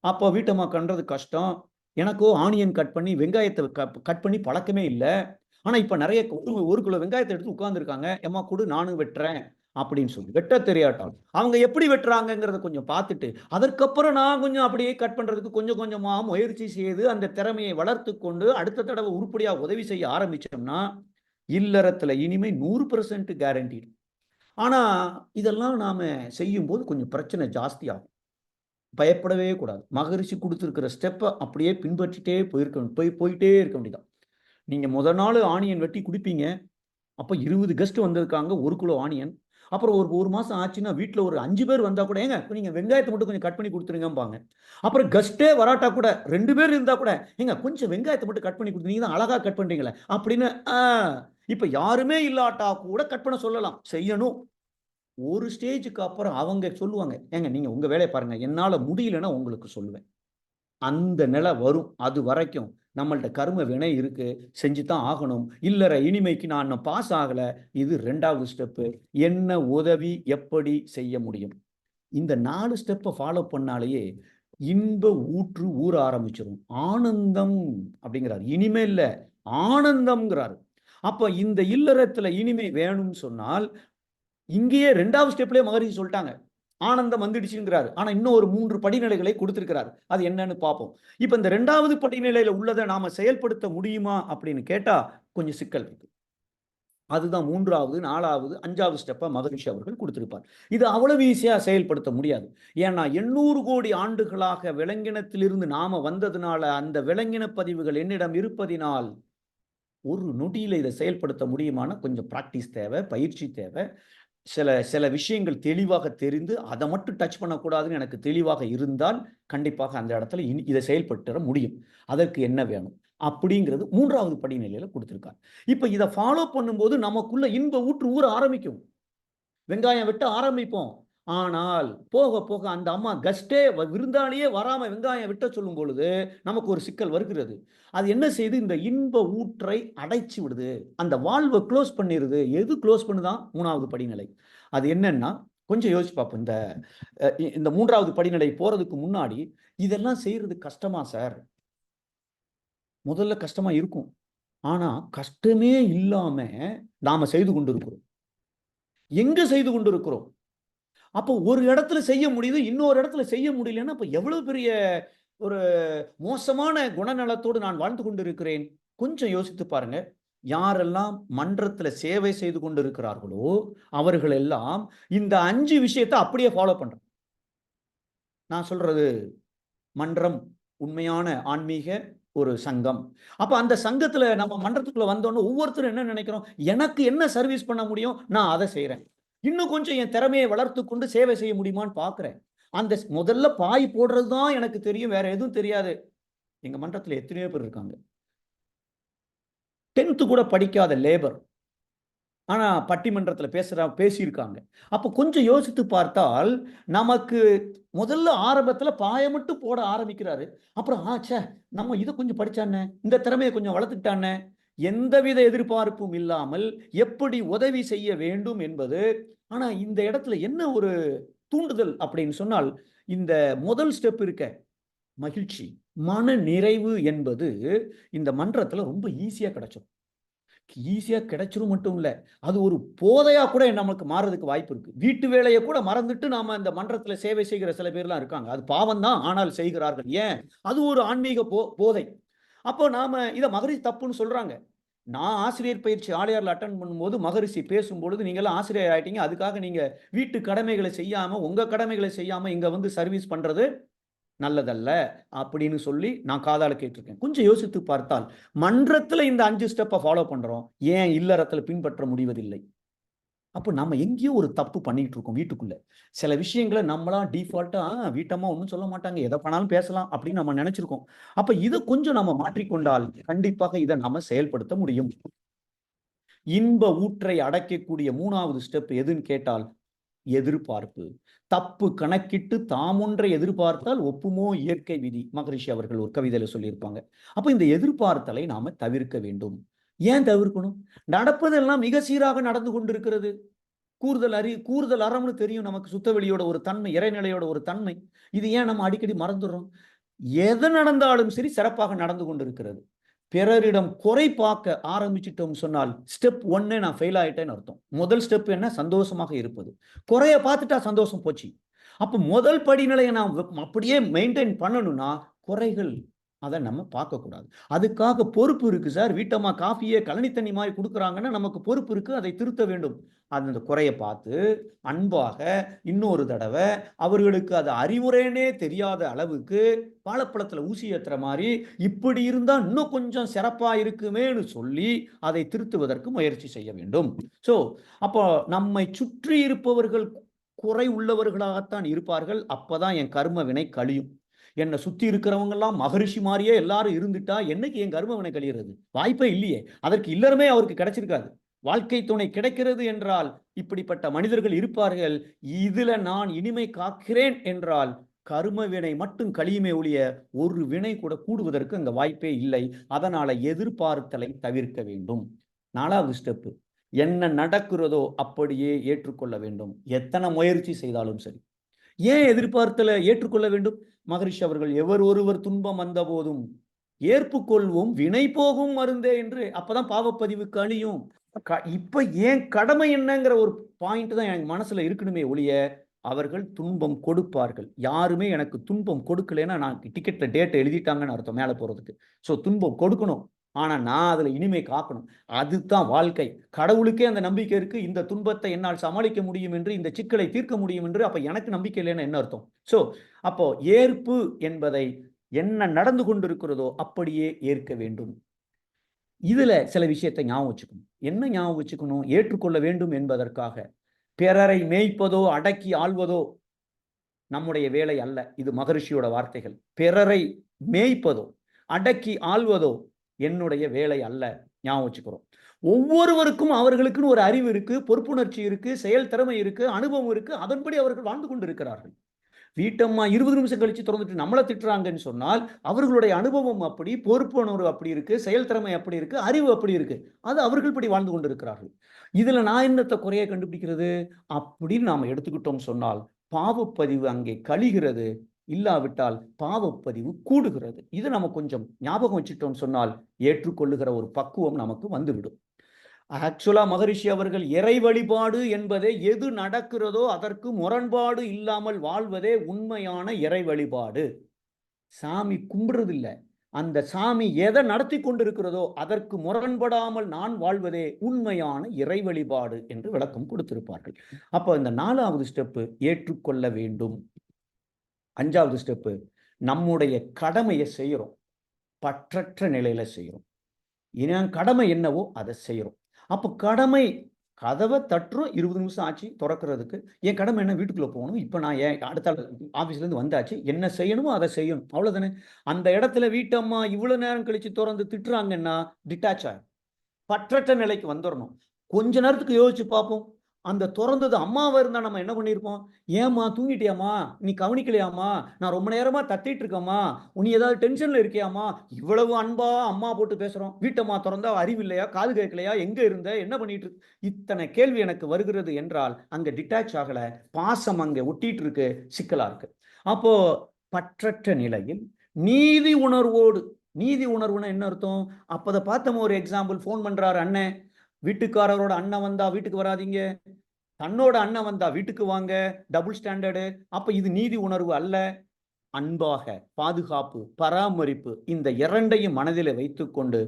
அப்போ வீட்டம்மா பண்றது கஷ்டம். எனக்கோ ஆனியன் கட் பண்ணி வெங்காயத்த கட் பண்ணி பழக்கமே இல்ல. ஆனா இப்ப நெறைய 1 கிலோ வெங்காயத்த எடுத்து உட்கார்ந்துருக்காங்க. எம்மா குடு நானும் வெட்டுறேன் அப்படின்னு சொல்லி. வெட்ட தெரியாட்டாலும். அவங்க எப்படி வெட்டுறாங்கங்கிறத கொஞ்சம் பார்த்துட்டு, அதற்கப்புறம் நான் கொஞ்சம் அப்படியே கட் பண்றதுக்கு கொஞ்சம் கொஞ்சமா முயற்சி செய்து அந்த திறமையை வளர்த்துக் கொண்டு அடுத்த தடவ உருப்படியா உதவி செய்ய ஆரம்பிச்சோம்னா, இல்லறத்துல இனிமை 100% கேரண்டீட். ஆனா இதெல்லாம் நாம செய்யும்போது கொஞ்சம் பிரச்சனை ஜாஸ்தியாகும். பயப்படவே கூடாது. மகரிஷி குடுத்திருக்கிற ஸ்டெப்ப அப்படியே பின்பற்றிட்டே போயிட்டே இருக்க வேண்டியதுதான். நீங்க முதல் நாள் ஆனியன் வெட்டி குடுப்பீங்க. அப்போ 20 கெஸ்ட் வந்திருக்காங்க, 1 கிலோ ஆனியன். அப்புறம் ஒரு மாசம் ஆச்சுன்னா வீட்ல ஒரு 5 பேர் வந்தா கூட, "ஏங்க நீங்க வெங்காயத்த மட்டும் கொஞ்சம் கட் பண்ணி குடுத்துருங்கம்பாங்க." அப்புறம் கெஸ்ட்டே வராட்டா கூட 2 பேர் இருந்தா கூட, "ஏங்க கொஞ்சம் வெங்காயத்த மட்டும் கட் பண்ணி குடுத்து நீங்க தான் அழகா கட் பண்றீங்களே." அப்படின்னு இப்ப யாருமே இல்லாட்டா கூட கட் பண்ண சொல்லலாம். செய்யணும். ஒரு ஸ்டேஜ்க்கு அப்புறம் அவங்க சொல்லுவாங்க, "ஏங்க நீங்க உங்க வேலைய பாருங்க. என்னால முடியலன்னா உங்களுக்கு சொல்லுவேன்." அந்த நிலை வரும். அது வரைக்கும் நம்மள்ட்ட கர்ம வினை இருக்கு. செஞ்சு தான் ஆகணும். இல்லற இனிமைக்கு நான் இன்னும் பாஸ் ஆகல. இது 2வது ஸ்டெப்பு. என்ன உதவி எப்படி செய்ய முடியும்? இந்த 4 ஸ்டெப்ப ஃபாலோ பண்ணாலேயே இன்ப ஊற்று ஊற ஆரம்பிச்சுரும். ஆனந்தம் அப்படிங்கிறாரு. இனிமை இல்ல, ஆனந்தம்ங்கிறாரு. அப்ப இந்த இல்லறத்துல இனிமை வேணும்னு சொன்னால், இங்கேயே 2வது ஸ்டெப்லயே மகரிஷி சொல்ட்டாங்க. ஆனந்தம் வந்துடுச்சுங்கிறாரு. ஆனா இன்னும் ஒரு 3 படிநிலைகளை குடுத்திருக்கிறாரு. அது என்னன்னு பார்ப்போம். இப்ப இந்த 2வது படிநிலையில உள்ளத நாம செயல்படுத்த முடியுமா அப்படின்னு கேட்டா, கொஞ்சம் சிக்கல் இருக்கு. அதுதான் 3வது, 4வது, 5வது ஸ்டெப்பா மகரிஷி அவர்கள் குடுத்திருப்பார். இது அவ்வளவு ஈஸியா செயல்படுத்த முடியாது. ஏன்னா 800 கோடி ஆண்டுகளாக விலங்கினத்திலிருந்து நாம வந்ததுனால, அந்த விலங்கின பதிவுகள் என்னிடம் இருப்பதினால், ஒரு நொடியில இத செயல்படுத்த முடியுமான்னா, கொஞ்சம் பிராக்டிஸ் தேவை, பயிற்சி தேவை. சில சில விஷயங்கள் தெளிவாக தெரிந்து, அத மட்டும் டச் பண்ணக்கூடாதுன்னு எனக்கு தெளிவாக இருந்தால், கண்டிப்பாக அந்த இடத்துல இத செயல்படுத்த முடியும். அதற்கு என்ன வேணும்? அப்படிங்கிறது 3வது படிநிலையில குடுத்திருக்கார். இப்ப இத ஃபாலோ பண்ணும்போது நமக்குள்ள இன்ப ஊற்று ஊற ஆரம்பிக்கும். வெங்காயம் வெட்ட ஆரம்பிப்போம். ஆனால் போக போக அந்த அம்மா கெஸ்ட்டே விருந்தாளியே வராம வெங்காயம் வெட்ட சொல்லும் பொழுது, நமக்கு ஒரு சிக்கல் வருகிறது. அது என்ன செய்யுது? இந்த இன்ப ஊற்றை அடைச்சு விடுது. அந்த வால்வ குளோஸ் பண்ணிருது. எது குளோஸ் பண்ணுதாம்? 3வது படிநிலை. அது என்னன்னா, கொஞ்சம் யோசிச்சு பார்ப்போம். இந்த 3வது படிநிலை போறதுக்கு முன்னாடி, இதெல்லாம் செய்றது கஷ்டமா சார்? முதல்ல கஷ்டமா இருக்கும். ஆனா, கஷ்டமே இல்லாம நாம செய்து கொண்டிருக்கிறோம். எங்க செய்து கொண்டிருக்கிறோம்? அப்போ ஒரு இடத்துல செய்ய முடியுது, இன்னொரு இடத்துல செய்ய முடியலன்னா, அப்ப எவ்வளவு பெரிய ஒரு மோசமான குணநலத்தோடு நான் வாழ்ந்து கொண்டிருக்கிறேன். கொஞ்சம் யோசித்து பாருங்க. யாரெல்லாம் மன்றத்துல சேவை செய்து கொண்டிருக்கிறார்களோ, அவர்கள் எல்லாம் இந்த 5 விஷயத்த அப்படியே ஃபாலோ பண்றாங்க. நான் சொல்றது மன்றம் உண்மையான ஆன்மீக ஒரு சங்கம். அப்ப அந்த சங்கத்துல நம்ம மன்றத்துக்குள்ள வந்தோனே ஒவ்வொருத்தரும் என்ன நினைக்கிறோம்? எனக்கு என்ன சர்வீஸ் பண்ண முடியும்? நான் அத செய்றேன். இன்னும் கொஞ்சம் என் திறமையை வளர்த்துக் கொண்டு சேவை செய்ய முடியுமான்னு பார்க்கிறேன். அந்த முதல்ல பாய் போடுறது தான் எனக்கு தெரியும். வேற எதுவும் தெரியாது. எங்க மன்றத்துல எத்தனையோ பேர் இருக்காங்க. 10th கூட படிக்காத லேபர். ஆனா பட்டிமன்றத்துல பேசியிருக்காங்க. அப்ப கொஞ்சம் யோசித்து பார்த்தால், நமக்கு முதல்ல ஆரம்பத்துல பாய மட்டும் போட ஆரம்பிக்கிறாரு. அப்புறம் ச்சே நம்ம இத கொஞ்சம் படிச்சானே, இந்த திறமைய கொஞ்சம் வளர்த்துக்கிட்டானே, எந்தவித எதிர்பார்ப்பும் இல்லாமல் எப்படி உதவி செய்ய வேண்டும் என்பது ஆனா இந்த இடத்துல என்ன ஒரு தூண்டுதல் அப்படின்னு சொன்னால், இந்த முதல் ஸ்டெப் இருக்கே, மகிழ்ச்சி, மன நிறைவு என்பது இந்த மன்றத்துல ரொம்ப ஈஸியா கிடைச்சிரும். ஈஸியா கிடைச்சிரும் மட்டும் இல்ல. அது ஒரு போதையா கூட நமக்கு மாறுறதுக்கு வாய்ப்பு இருக்கு. வீட்டு வேலைய கூட மறந்துட்டு நாம இந்த மன்றத்துல சேவை செய்கிற சில பேர்லாம் இருக்காங்க. அது பாவம் தான். ஆனால் செய்கிறார்கள். ஏன்? அது ஒரு ஆன்மீக போதை. அப்போ நாம இத மகரிஷி தப்புன்னு சொல்றாங்க. நான் ஆசிரியர் பயிற்சி ஆழியார்ல அட்டெண்ட் பண்ணும்போது மகரிஷி பேசும்பொழுது, "நீங்கலாம் ஆசிரியர் ஆயிட்டீங்க. அதுக்காக நீங்க வீட்டு கடமைகள செய்யாம, உங்க கடமைகள செய்யாம இங்க வந்து சர்வீஸ் பண்றது நல்லதல்ல." அப்படின்னு சொல்லி நான் காதால கேட்டுருக்கேன். கொஞ்சம் யோசித்து பார்த்தால், மன்றத்துல இந்த 5 ஸ்டெப்ப ஃபாலோ பண்றோம். ஏன் இல்லறத்துல பின்பற்ற முடிவதில்லை? அப்ப நம்ம எங்கேயோ ஒரு தப்பு பண்ணிட்டு இருக்கோம் வீட்டுக்குள்ள. சில விஷயங்கள நம்மளா டிஃபால்ட்டா வீட்டம்மா ஒண்ணும் சொல்ல மாட்டாங்க. எத பண்ணாலும் பேசலாம் அப்படின்னு நம்ம நெனச்சிருக்கோம். அப்ப இத கொஞ்சம் நம்ம மாற்றிக்கொண்டால், கண்டிப்பாக இத நாம செயல்படுத்த முடியும். இன்ப ஊற்றை அடைக்கக்கூடிய 3வது ஸ்டெப் எதுன்னு கேட்டால், எதிர்பார்ப்பு. தப்பு கணக்கிட்டு தாமொன்றை எதிர்பார்த்தால் ஒப்புமோ இயற்கை விதி. மகரிஷி அவர்கள் ஒரு கவிதையில சொல்லியிருப்பாங்க. அப்ப இந்த எதிர்பார்த்தலை நாம தவிர்க்க வேண்டும். ஏன் தவிர்க்கணும்? நடப்பதெல்லாம் மிக சீராக நடந்து கொண்டிருக்கிறது. கூறுதல் அறம்னு தெரியும் நமக்கு சுத்தவெளியோட ஒரு தன்மை, இறைநிலையோட ஒரு தன்மை. இது ஏன் நம்ம அடிக்கடி மறந்துடுறோம்? எது நடந்தாலும் சரி சிறப்பாக நடந்து கொண்டிருக்கிறது. பிறரிடம் குறை பார்க்க ஆரம்பிச்சுட்டோம் சொன்னால், ஸ்டெப் 1 நான் ஃபெயில் ஆயிட்டேன்னு அர்த்தம். முதல் ஸ்டெப் என்ன? சந்தோஷமாக இருப்பது. குறைய பார்த்துட்டா சந்தோஷம் போச்சு. அப்ப முதல் படிநிலைய நான் அப்படியே மெயின்டெயின் பண்ணணும்னா, குறைகள் அதை நம்ம பார்க்கக்கூடாது. அதுக்காக பொறுப்பு இருக்கு சார். வீட்டம்மா காஃபியே கழனி தண்ணி மாதிரி குடுக்குறாங்கன்னா, நமக்கு பொறுப்பு இருக்கு. அதை திருத்த வேண்டும். அந்த குறைய பார்த்து, அன்பாக இன்னொரு தடவ அவர்களுக்கு அது அறிவுரைன்னே தெரியாத அளவுக்கு வாழைப்பழத்தில ஊசி ஏத்துற மாரி, இப்படி இருந்தா இன்னும் கொஞ்சம் சிறப்பா இருக்குமேன்னு சொல்லி, அதை திருத்துவதற்கு முயற்சி செய்ய வேண்டும். ஸோ, அப்போ நம்மை சுற்றி இருப்பவர்கள் குறை உள்ளவர்களாகத்தான் இருப்பார்கள். அப்பதான் என் கர்ம வினை கழியும். என்னை சுத்தி இருக்கிறவங்கெல்லாம் மகரிஷி மாதிரியே எல்லாரும் இருந்துட்டா என்னைக்கு என் கர்ம வினை கழிகிறது? வாய்ப்பே இல்லையே. அதற்கு இல்லறமே அவருக்கு கிடைச்சிருக்காது. வாழ்க்கை துணை கிடைக்கிறது என்றால் இப்படிப்பட்ட மனிதர்கள் இருப்பார்கள். இதுல நான் இனிமை காக்கிறேன் என்றால் கர்ம வினை மட்டும் கழியுமே ஒழிய ஒரு வினை கூட கூடுவதற்கு அங்க வாய்ப்பே இல்லை. அதனால எதிர்பார்த்தலை தவிர்க்க வேண்டும். 4வது ஸ்டெப், என்ன நடக்கிறதோ அப்படியே ஏற்றுக்கொள்ள வேண்டும். எத்தனை முயற்சி செய்தாலும் சரி. ஏன் எதிர்பார்த்தலை ஏற்றுக்கொள்ள வேண்டும்? மகரிஷி அவர்கள் எவர் ஒருவர் துன்பம் வந்த போதும் ஏற்புக்கொள்வோம் வினை போகும் மருந்தே என்று. அப்பதான் பாவப்பதிவு கழியும். இப்ப ஏன் கடமை என்னங்கிற ஒரு பாயிண்ட் தான் எனக்கு மனசுல இருக்கணுமே ஒழிய, அவர்கள் துன்பம் கொடுப்பார்கள். யாருமே எனக்கு துன்பம் கொடுக்கலைன்னா நான் டிக்கெட்ல டேட் எழுதிட்டாங்கன்னு அர்த்தம் மேல போறதுக்கு. ஸோ துன்பம் கொடுக்கணும். ஆனா நான் அதுல இனிமை காக்கணும். அதுதான் வாழ்க்கை. கடவுளுக்கே அந்த நம்பிக்கை இருக்கு. இந்த துன்பத்தை என்னால் சமாளிக்க முடியும் என்று, இந்த சிக்கலை தீர்க்க முடியும் என்று. அப்ப எனக்கு நம்பிக்கை இல்லைன்னா என்ன அர்த்தம்? ஸோ அப்போ ஏற்பு என்பதை என்ன நடந்து கொண்டிருக்கிறதோ அப்படியே ஏற்க வேண்டும். இதுல சில விஷயத்தை ஞாபகம் வச்சுக்கணும். என்ன ஞாபகம் வச்சுக்கணும்? ஏற்றுக்கொள்ள வேண்டும் என்பதற்காக பிறரை மேய்ப்பதோ அடக்கி ஆள்வதோ நம்முடைய வேலை அல்ல. இது மகரிஷியோட வார்த்தைகள். பிறரை மேய்ப்பதோ அடக்கி ஆள்வதோ என்னுடைய வேலை அல்ல. ஞாபகம் வச்சுக்கிறோம். ஒவ்வொருவருக்கும் அவர்களுக்குன்னு ஒரு அறிவு இருக்கு, பொறுப்புணர்ச்சி இருக்கு, செயல் திறமை இருக்கு, அனுபவம் இருக்கு. அதன்படி அவர்கள் வாழ்ந்து கொண்டிருக்கிறார்கள். வீட்டம்மா 20 நிமிஷம் கழிச்சு திறந்துட்டு நம்மள திட்டுறாங்கன்னு சொன்னால் அவர்களுடைய அனுபவம் அப்படி, பொறுப்புணர்வு அப்படி இருக்கு, செயல் திறமை அப்படி இருக்கு, அறிவு அப்படி இருக்கு. அது அவர்கள் படி வாழ்ந்து கொண்டிருக்கிறார்கள். இதுல நான் என்னத்தை குறைய கண்டுபிடிக்கிறது அப்படின்னு நாம எடுத்துக்கிட்டோம் சொன்னால் பாவப்பதிவு அங்கே கழிகிறது. இல்லாவிட்டால் பாவப்பதிவு கூடுகிறது. இது நம்ம கொஞ்சம் ஞாபகம் வச்சுட்டோம் சொன்னால் ஏற்றுக்கொள்ளுகிற ஒரு பக்குவம் நமக்கு வந்துவிடும். ஆக்சுவலா மகரிஷி அவர்கள் இறை வழிபாடு என்பதே எது நடக்கிறதோ அதற்கு முரண்பாடு இல்லாமல் வாழ்வதே உண்மையான இறை வழிபாடு. சாமி கும்பிடுறது இல்ல. அந்த சாமி எதை நடத்தி கொண்டிருக்கிறதோ அதற்கு முரண்படாமல் நான் வாழ்வதே உண்மையான இறை வழிபாடு என்று விளக்கம் கொடுத்திருப்பார்கள். அப்ப இந்த 4வது ஸ்டெப் ஏற்றுக்கொள்ள வேண்டும். 5வது ஸ்டெப் நம்முடைய கடமையை செய்யறோம். பற்றற்ற நிலையில செய்யறோம். என் கடமை என்னவோ அதை செய்யறோம். அப்ப கடமை கதவை தட்டுறோம். 20 நிமிஷம் ஆச்சு திறக்கிறதுக்கு. என் கடமை என்ன? வீட்டுக்குள்ள போகணும். இப்ப நான் அடுத்த ஆபீஸ்ல இருந்து வந்தாச்சு. என்ன செய்யணுமோ அதை செய்யணும். அவ்வளவுதானே. அந்த இடத்துல வீட்டம்மா இவ்வளவு நேரம் கழிச்சு திறந்து திட்டுறாங்கன்னா டிட்டாச் ஆகும். பற்றற்ற நிலைக்கு வந்துடணும். கொஞ்ச நேரத்துக்கு யோசிச்சு பார்ப்போம். அந்த திறந்தது அம்மாவா இருந்தா நம்ம என்ன பண்ணியிருப்போம்? ஏம்மா தூங்கிட்டியாம்மா? நீ கவனிக்கலையாம்மா? நான் ரொம்ப நேரமா தட்டிட்டு இருக்கேம்மா. நீ ஏதாவது டென்ஷன்ல இருக்கியாம்மா? இவ்வளவு அன்பா அம்மா போட்டு பேசுறோம். வீட்டம்மா திறந்தா அறிவு இல்லையா? காது கேட்கலையா? எங்க இருந்த? என்ன பண்ணிட்டு இருக்கு? இத்தனை கேள்வி எனக்கு வருகிறது என்றால் அங்க டிட்டாச் ஆகல. பாசம் அங்க ஒட்டிட்டு இருக்கு. சிக்கலா இருக்கு. அப்போ பற்றற்ற நிலையில் நீதி உணர்வோடு. நீதி உணர்வுனா என்ன அர்த்தம்? அப்ப பார்த்தோம் ஒரு எக்ஸாம்பிள். ஃபோன் பண்றாரு அண்ணன். வீட்டுக்காரரோட அண்ணன் வந்தா வீட்டுக்கு வராதீங்க, தன்னோட அண்ணன் வந்தா வீட்டுக்கு வாங்க. Double standard. அப்ப இது நீதி உணர்வு அல்ல. அன்பாக, பாதுகாப்பு, பராமரிப்பு இந்த இரண்டையும் மனதில் வைத்துக்கொண்டு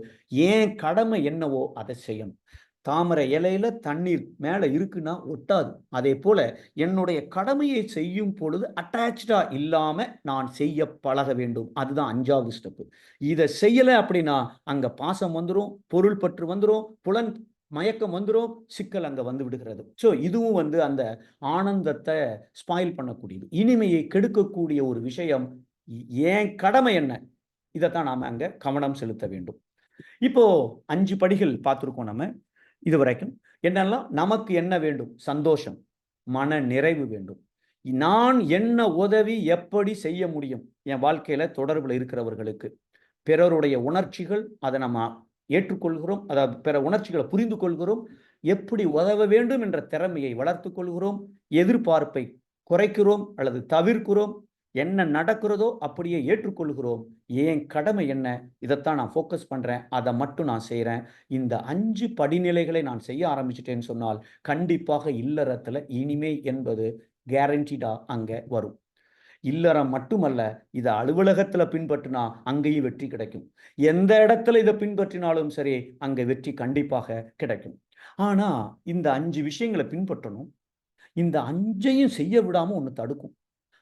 ஏன் கடமை என்னவோ அதை செய்யணும். தாமரை இலையில தண்ணீர் மேல இருக்குன்னா ஒட்டாது. அதே போல என்னுடைய கடமையை செய்யும் பொழுது அட்டாச்சா இல்லாம நான் செய்ய பழக வேண்டும். அதுதான் 5வது ஸ்டெப். இதை செய்யல அப்படின்னா அங்க பாசம் வந்துடும், பொருள் பற்று வந்துடும், புலன் மயக்கம் வந்துடும், சிக்கல் அங்க வந்து விடுகிறது. ஸோ இதுவும் அந்த ஆனந்தத்தை ஸ்பாயில் பண்ணக்கூடியது, இனிமையை கெடுக்கக்கூடிய ஒரு விஷயம். ஏன் கடமை என்ன? இதைத்தான் நாம அங்க கவனம் செலுத்த வேண்டும். இப்போ 5 படிகள் பார்த்திருக்கோம் நம்ம இதுவரைக்கும். என்னெல்லாம் நமக்கு என்ன வேண்டும்? சந்தோஷம், மன நிறைவு வேண்டும். நான் என்ன உதவி எப்படி செய்ய முடியும் என் வாழ்க்கையில தொடர்புல இருக்கிறவர்களுக்கு? பிறருடைய உணர்ச்சிகள், அதை நம்ம ஏற்றுக்கொள்கிறோம். அதாவது பிற உணர்ச்சிகளை புரிந்து கொள்கிறோம். எப்படி உதவ வேண்டும் என்ற திறமையை வளர்த்து கொள்கிறோம். எதிர்பார்ப்பை குறைக்கிறோம் அல்லது தவிர்க்கிறோம். என்ன நடக்கிறதோ அப்படியே ஏற்றுக்கொள்கிறோம். ஏன் கடமை என்ன? இதைத்தான் நான் ஃபோக்கஸ் பண்றேன். அதை மட்டும் நான் செய்யறேன். இந்த 5 படிநிலைகளை நான் செய்ய ஆரம்பிச்சிட்டேன்னு சொன்னால் கண்டிப்பாக இல்லறத்துல இனிமை என்பது கேரண்டிடா அங்க வரும். இல்லறம் மட்டுமல்ல, இதை அலுவலகத்துல பின்பற்றினா அங்கேயும் வெற்றி கிடைக்கும். எந்த இடத்துல இதை பின்பற்றினாலும் சரி, அங்க வெற்றி கண்டிப்பாக கிடைக்கும். ஆனா இந்த 5 விஷயங்களை பின்பற்றணும். இந்த 5ஐயும் செய்ய விடாம ஒண்ணு தடுக்கும்.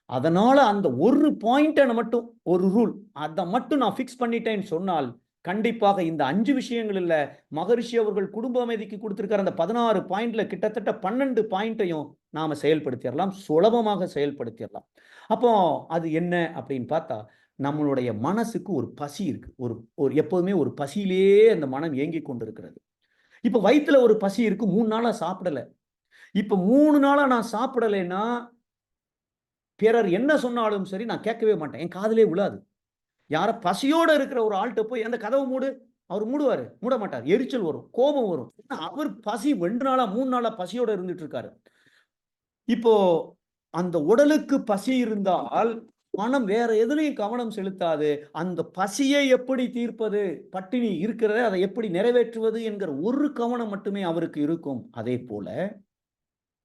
அதனால அந்த ஒரு பாயிண்ட்டை மட்டும், ஒரு ரூல், அதை மட்டும் நான் ஃபிக்ஸ் பண்ணிட்டேன்னு சொன்னால் கண்டிப்பாக இந்த 5 விஷயங்கள் இல்ல, மகரிஷி அவர்கள் குடும்ப அமைதிக்கு கொடுத்திருக்கிற அந்த 16 பாயிண்ட்ல கிட்டத்தட்ட 12 பாயிண்ட்டையும் நாம செயல்படுத்திடலாம், சுலபமாக செயல்படுத்திடலாம். அப்போ அது என்ன அப்படின்னு பார்த்தா, நம்மளுடைய மனசுக்கு ஒரு பசி இருக்கு. ஒரு ஒரு எப்போதுமே ஒரு பசியிலேயே அந்த மனம் ஏங்கிக் கொண்டிருக்கிறது. இப்ப வயித்துல ஒரு பசி இருக்கு, 3 நாளா சாப்பிடல. இப்ப 3 நாளா நான் சாப்பிடலைன்னா பிறர் என்ன சொன்னாலும் சரி நான் கேட்கவே மாட்டேன். என் காதிலே விழாது. யார பசியோட இருக்கிற ஒரு ஆள்ட்ட போய் அந்த கதவ மூடு, அவர் மூடுவாரு. மூட மாட்டார். எரிச்சல் வரும், கோபம் வரும். அவர் பசி 2 நாளா 3 நாளா பசியோட இருந்துட்டு இருக்காரு. இப்போ அந்த உடலுக்கு பசி இருந்தால் மனம் வேற எதுலயும் கவனம் செலுத்தாது. அந்த பசியை எப்படி தீர்ப்பது? பட்டினி இருக்கிறத அதை எப்படி நிறைவேற்றுவது என்கிற ஒரு கவனம் மட்டுமே அவருக்கு இருக்கும். அதேபோல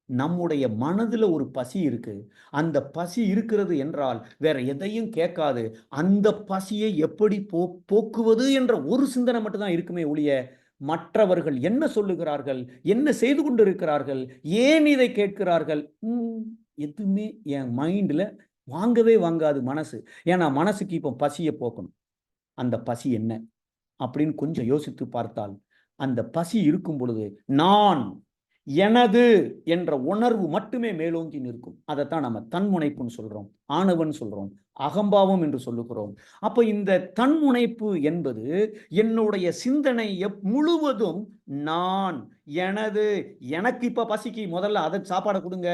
நம்முடைய மனதுல ஒரு பசி இருக்கு. அந்த பசி இருக்கிறது என்றால் வேற எதையும் கேட்காது. அந்த பசியை எப்படி போக்குவது என்ற ஒரு சிந்தனை மட்டும் தான் இருக்குமே ஒழிய, மற்றவர்கள் என்ன சொல்லுகிறார்கள்? என்ன செய்து கொண்டிருக்கிறார்கள்? ஏன் இதை கேட்கிறார்கள்? எதுவுமே என் மைண்ட்ல வாங்கவே வாங்காது மனசு. ஏன்னா மனசுக்கு இப்போ பசிய போக்கணும். அந்த பசி என்ன? அப்படின்னு கொஞ்சம் யோசித்து பார்த்தால், அந்த பசி இருக்கும் பொழுது நான், எனது என்ற உணர்வு மட்டுமே மேலோங்கி நிற்கும். அதைத்தான் நம்ம தன்முனைப்புன்னு சொல்றோம், ஆணவன் சொல்றோம், அகம்பாவம் என்று சொல்லுகிறோம். அப்ப இந்த தன்முனைப்பு என்பது என்னுடைய சிந்தனை முழுவதும் நான், எனது, எனக்கு இப்ப பசிக்கு முதல்ல அதை சாப்பாடை கொடுங்க,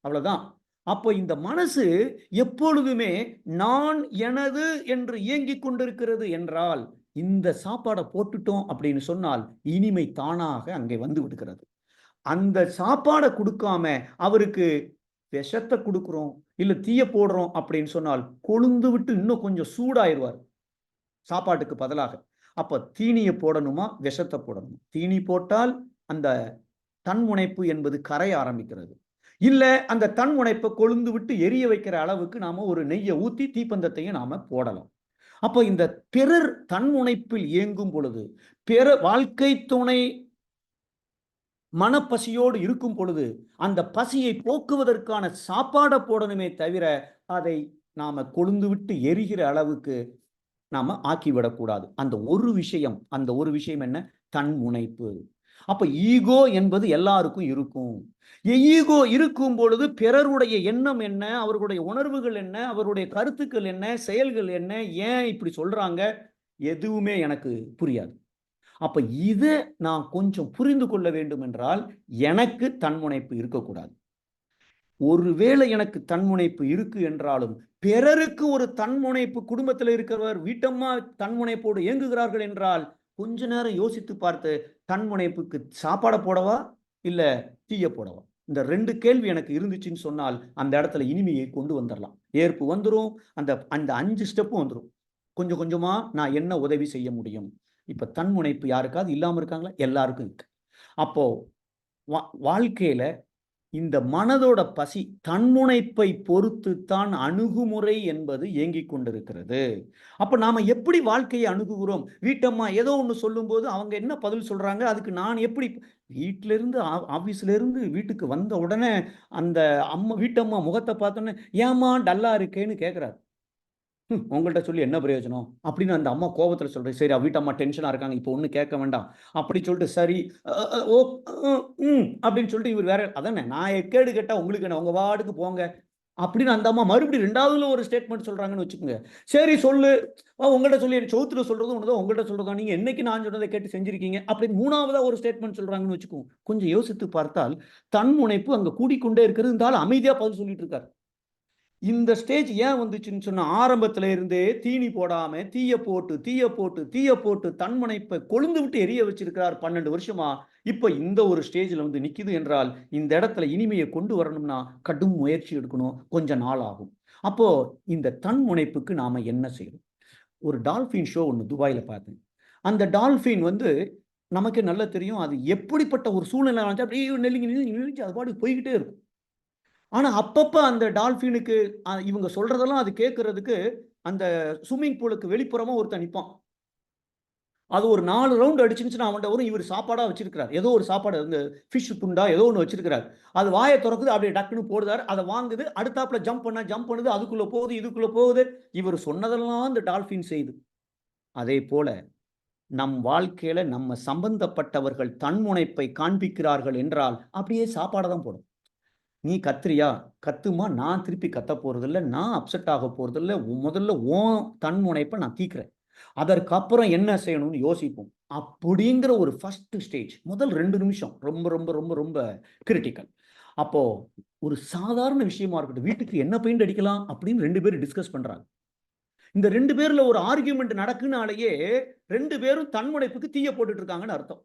அவ்வளவுதான். அப்போ இந்த மனசு எப்பொழுதுமே நான், எனது என்று இயங்கிக் கொண்டிருக்கிறது என்றால், இந்த சாப்பாடை போட்டுட்டோம் அப்படின்னு சொன்னால் இனிமை தானாக அங்கே வந்து விடுகிறது. அந்த சாப்பாடை கொடுக்காம அவருக்கு விஷத்தை கொடுக்கிறோம், இல்ல தீய போடுறோம் அப்படின்னு சொன்னால் கொழுந்து விட்டு இன்னும் கொஞ்சம் சூடாயிருவார் சாப்பாட்டுக்கு பதிலாக. அப்ப தீனியை போடணுமா, விஷத்தை போடணுமா? தீனி போட்டால் அந்த தன்முனைப்பு என்பது கரைய ஆரம்பிக்கிறது. இல்ல அந்த தன்முனைப்பை கொழுந்து விட்டு எரிய வைக்கிற அளவுக்கு நாம ஒரு நெய்யை ஊத்தி தீப்பந்தத்தையும் நாம போடலாம். அப்ப இந்த பிறர் தன்முனைப்பில் இயங்கும் பொழுது, பிற வாழ்க்கை துணை மனப்பசியோடு இருக்கும் பொழுது அந்த பசியை போக்குவதற்கான சாப்பாடை போடணுமே தவிர அதை நாம கொழுந்து விட்டு எரிகிற அளவுக்கு நாம ஆக்கிவிடக்கூடாது. அந்த ஒரு விஷயம் என்ன? தன்முனைப்பு. அப்ப ஈகோ என்பது எல்லாருக்கும் இருக்கும். ஈகோ இருக்கும் பொழுது பிறருடைய எண்ணம் என்ன, அவர்களுடைய உணர்வுகள் என்ன, அவருடைய கருத்துக்கள் என்ன, செயல்கள் என்ன, ஏன் இப்படி சொல்றாங்க, எதுவுமே எனக்கு புரியாது. அப்ப இத நான் கொஞ்சம் புரிந்து கொள்ள வேண்டும் என்றால் எனக்கு தன்முனைப்பு இருக்கக்கூடாது. ஒருவேளை எனக்கு தன்முனைப்பு இருக்கு என்றாலும் பிறருக்கு ஒரு தன்முனைப்பு, குடும்பத்தில் இருக்கிறவர் வீட்டம்மா தன்முனைப்போடு இயங்குகிறார்கள் என்றால் கொஞ்ச நேரம் யோசித்து பார்த்து, தன்முனைப்புக்கு சாப்பாடை போடவா இல்ல தீய போடவா? இந்த 2 கேள்வி எனக்கு இருந்துச்சுன்னு சொன்னால் அந்த இடத்துல இனிமையை கொண்டு வந்துடலாம். ஏற்பு வந்துரும். அந்த அந்த 5 ஸ்டெப்பும் வந்துரும். கொஞ்சம் கொஞ்சமா நான் என்ன உதவி செய்ய முடியும்? இப்ப தன்முனைப்பு யாருக்காவது இல்லாம இருக்காங்களா? எல்லாருக்கும் இருக்கு. அப்போ வாழ்க்கையில இந்த மனதோட பசி தன்முனைப்பை பொறுத்து தான் அணுகுமுறை என்பது இயங்கிக் கொண்டிருக்கிறது. அப்ப நாம எப்படி வாழ்க்கையை அணுகுகிறோம்? வீட்டம்மா ஏதோ ஒண்ணு சொல்லும்போது அவங்க என்ன பதில் சொல்றாங்க, அதுக்கு நான் எப்படி வீட்ல இருந்து ஆபீஸ்ல இருந்து வீட்டுக்கு வந்த உடனே அந்த வீட்டம்மா முகத்தை பார்த்தோன்னே ஏம்மா டல்லா இருக்கேன்னு கேட்கிறாரு. உங்கள்ட்ட சொல்லி என்ன பிரயோஜனம்? அப்படின்னு அந்த அம்மா கோபத்துல சொல்றேன். சரி வீட்டம்மா டென்ஷனா இருக்காங்க. இப்போ ஒண்ணும் கேட்க வேண்டாம். அப்படி சொல்லிட்டு சரி ஓ அப்படின்னு சொல்லிட்டு இவர் வேற அதானே நான் எக்கேடு கேட்டா உங்களுக்கு என்ன? உங்க பாட்டுக்கு போங்க. அப்படின்னு அந்த அம்மா மறுபடியும் 2வதுல ஒரு ஸ்டேட்மெண்ட் சொல்றாங்கன்னு வச்சுக்கோங்க. சரி சொல்லு. உங்கள்ட்ட சொல்லி சவுத்துல சொல்றதும் ஒண்ணுதான், உங்கள்ட்ட சொல்றதா? நீங்க என்னைக்கு நான் சொன்னதை கேட்டு செஞ்சிருக்கீங்க? அப்படின்னு 3வதா ஒரு ஸ்டேட்மெண்ட் சொல்றாங்கன்னு வச்சுக்கோங்க. கொஞ்சம் யோசித்து பார்த்தால் தன்முனைப்பு அங்க கூடிக்கொண்டே இருக்கிறது. இருந்தாலும் அமைதியா பதில் சொல்லிட்டு இருக்காரு. இந்த ஸ்டேஜ் ஏன் வந்துச்சுன்னு சொன்னா ஆரம்பத்துல இருந்தே தீனி போடாம தீய போட்டு தன்முனைப்பை கொழுந்து விட்டு எரிய வச்சிருக்கிறார் 12 வருஷமா. இப்ப இந்த ஒரு ஸ்டேஜ்ல வந்து நிக்குது என்றால் இந்த இடத்துல இனிமையை கொண்டு வரணும்னா கடும் முயற்சி எடுக்கணும், கொஞ்ச நாள் ஆகும். அப்போ இந்த தன்முனைப்புக்கு நாம என்ன செய்யணும்? ஒரு டால்பின் ஷோ ஒன்று துபாயில பார்த்தேன். அந்த டால்பின் வந்து நமக்கு நல்லா தெரியும் அது எப்படிப்பட்ட ஒரு சூழ்நிலை அப்படியே நெருங்கி அது பாட்டுக்கு போய்கிட்டே இருக்கும். ஆனா அப்பப்ப அந்த டால்பினுக்கு இவங்க சொல்றதெல்லாம் அது கேட்கறதுக்கு அந்த ஸ்விம்மிங் பூலுக்கு வெளிப்புறமா ஒருத்தன் நிற்பான். அது ஒரு 4 ரவுண்ட் அடிச்சுச்சுன்னா அவன்கிட்ட வரும். இவர் சாப்பாடா வச்சிருக்கிறார். ஏதோ ஒரு சாப்பாடு இந்த ஃபிஷ் துண்டா ஏதோ ஒன்று வச்சிருக்கிறார். அது வாயை திறக்குது, அப்படியே டக்குன்னு போடுதார். அதை வாங்குது, அடுத்தாப்புல ஜம்ப் பண்ணுது, அதுக்குள்ள போகுது, இதுக்குள்ள போகுது. இவர் சொன்னதெல்லாம் இந்த டால்பின் செய்யுது. அதே போல நம் வாழ்க்கையில நம்ம சம்பந்தப்பட்டவர்கள் தன்முனைப்பை காண்பிக்கிறார்கள் என்றால் அப்படியே சாப்பாடை தான் போடும். நீ கத்துறியா? கத்துமா, நான் திருப்பி கத்த போறதில்ல, நான் அப்செட் ஆக போறதில்ல. முதல்ல உன் தன்முனைப்பை நான் தீர்க்கிறேன். அதற்கப்புறம் என்ன செய்யணும்னு யோசிப்போம். அப்படிங்கிற ஒரு ஃபர்ஸ்ட் ஸ்டேஜ் முதல் 2 நிமிஷம் ரொம்ப ரொம்ப ரொம்ப ரொம்ப கிரிட்டிக்கல். அப்போ ஒரு சாதாரண விஷயமா இருக்கட்டும், வீட்டுக்கு என்ன பெயிண்ட் அடிக்கலாம் அப்படின்னு 2 பேரும் டிஸ்கஸ் பண்றாங்க. இந்த 2 பேர்ல ஒரு ஆர்கியூமெண்ட் நடக்குனாலேயே 2 பேரும் தன்முனைப்புக்கு தீய போட்டுட்டு இருக்காங்கன்னு அர்த்தம்.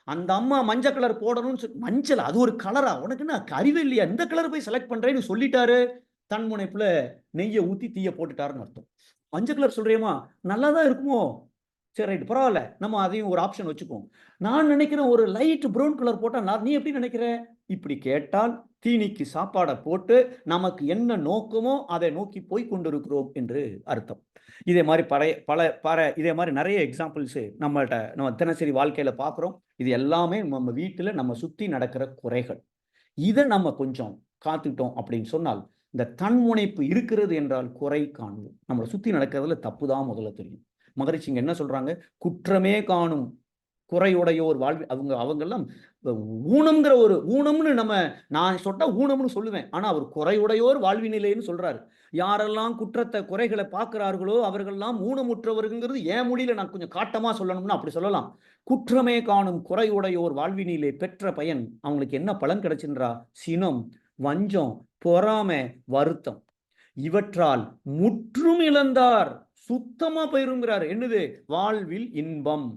அந்த அம்மா மஞ்சள் கலர் போடணும்னு மஞ்சள் அது ஒரு கலரா? உனக்கு என்ன அறிவு இல்லையா? இந்த கலர் போய் செலக்ட் பண்றேன்னு சொல்லிட்டாரு. தன்முனைப்புல நெய்யை ஊத்தி தீய போட்டுட்டாருன்னு அர்த்தம். மஞ்சள் கலர் சொல்றியேம்மா, நல்லா தான் இருக்குமோ? சரி ரைட், பரவாயில்ல, நம்ம அதையும் ஒரு ஆப்ஷன் வச்சுக்குவோம். நான் நினைக்கிறேன் ஒரு லைட் ப்ரௌன் கலர் போட்டா, நீ எப்படி நினைக்கிற? இப்படி கேட்டால் தீனிக்கு சாப்பாடை போட்டு நமக்கு என்ன நோக்கமோ அதை நோக்கி போய் கொண்டிருக்கிறோம் என்று அர்த்தம். இதே மாதிரி இதே மாதிரி நிறைய எக்ஸாம்பிள்ஸ் நம்ம தினசரி வாழ்க்கையில பார்க்குறோம். இது எல்லாமே நம்ம வீட்டில் நம்ம சுத்தி நடக்கிற குறைகள். இதை நம்ம கொஞ்சம் காத்துட்டோம் அப்படின்னு சொன்னால், இந்த தன்முனைப்பு இருக்கிறது என்றால் குறை காண்போம். நம்மளை சுத்தி நடக்கிறதுல தப்பு தான் முதல்ல தெரியும். மகரிஷிங்க என்ன சொல்றாங்க? குற்றமே காணும் குறையுடையோர் வாழ்வு. அவங்கெல்லாம் ஊனம்ங்கிற ஒரு ஊனம்னு நான் சொன்னா ஊனம்னு சொல்லுவேன். ஆனா அவர் குறையுடையோர் வாழ்வினிலைன்னு சொல்றாரு. யாரெல்லாம் குற்றத்தை குறைகளை பார்க்கிறார்களோ அவர்கள்லாம் ஊனமுற்றவர்கள்ங்கிறது என் மொழியில நான் கொஞ்சம் காட்டமா சொல்லணும்னா அப்படி சொல்லலாம். குற்றமே காணும் குறையுடையோர் வாழ்வினிலே பெற்ற பயன் அவங்களுக்கு என்ன பலன் கிடைச்சுன்றா? சினம், வஞ்சம், பொறாமை, வருத்தம் இவற்றால் முற்றும் இழந்தார். சுத்தமா போயிருங்கிறார். என்னது? வாழ்வில் இன்பம்.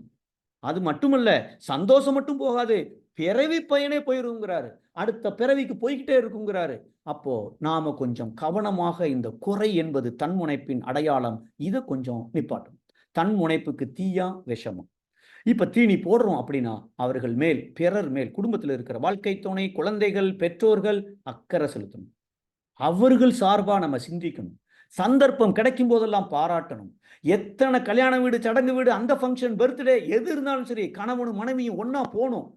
அது மட்டுமல்ல, சந்தோஷம் மட்டும் போகாது, பிறவி பயனே போயிருங்கிறாரு. அடுத்த பிறவிக்கு போய்கிட்டே இருக்குங்கிறாரு. அப்போ நாம கொஞ்சம் கவனமாக, இந்த குறை என்பது தன்முனைப்பின் அடையாளம், இதை கொஞ்சம் நிப்பாட்டும். தன்முனைப்புக்கு தீயா விஷமா? இப்ப தீனி போடுறோம் அப்படின்னா அவர்கள் மேல், பிறர் மேல், குடும்பத்தில் இருக்கிற வாழ்க்கை துணை, குழந்தைகள், பெற்றோர்கள் அக்கறை செலுத்தணும். அவர்கள் சார்பா நம்ம சிந்திக்கணும். சந்தர்ப்பம் கிடைக்கும் போதெல்லாம் பாராட்டணும். எத்தனை கல்யாண வீடு, சடங்கு வீடு, அந்த ஃபங்க்ஷன், பர்த்டே எது இருந்தாலும் சரி, கணவனும் மனைவியும் ஒன்னா போகணும்.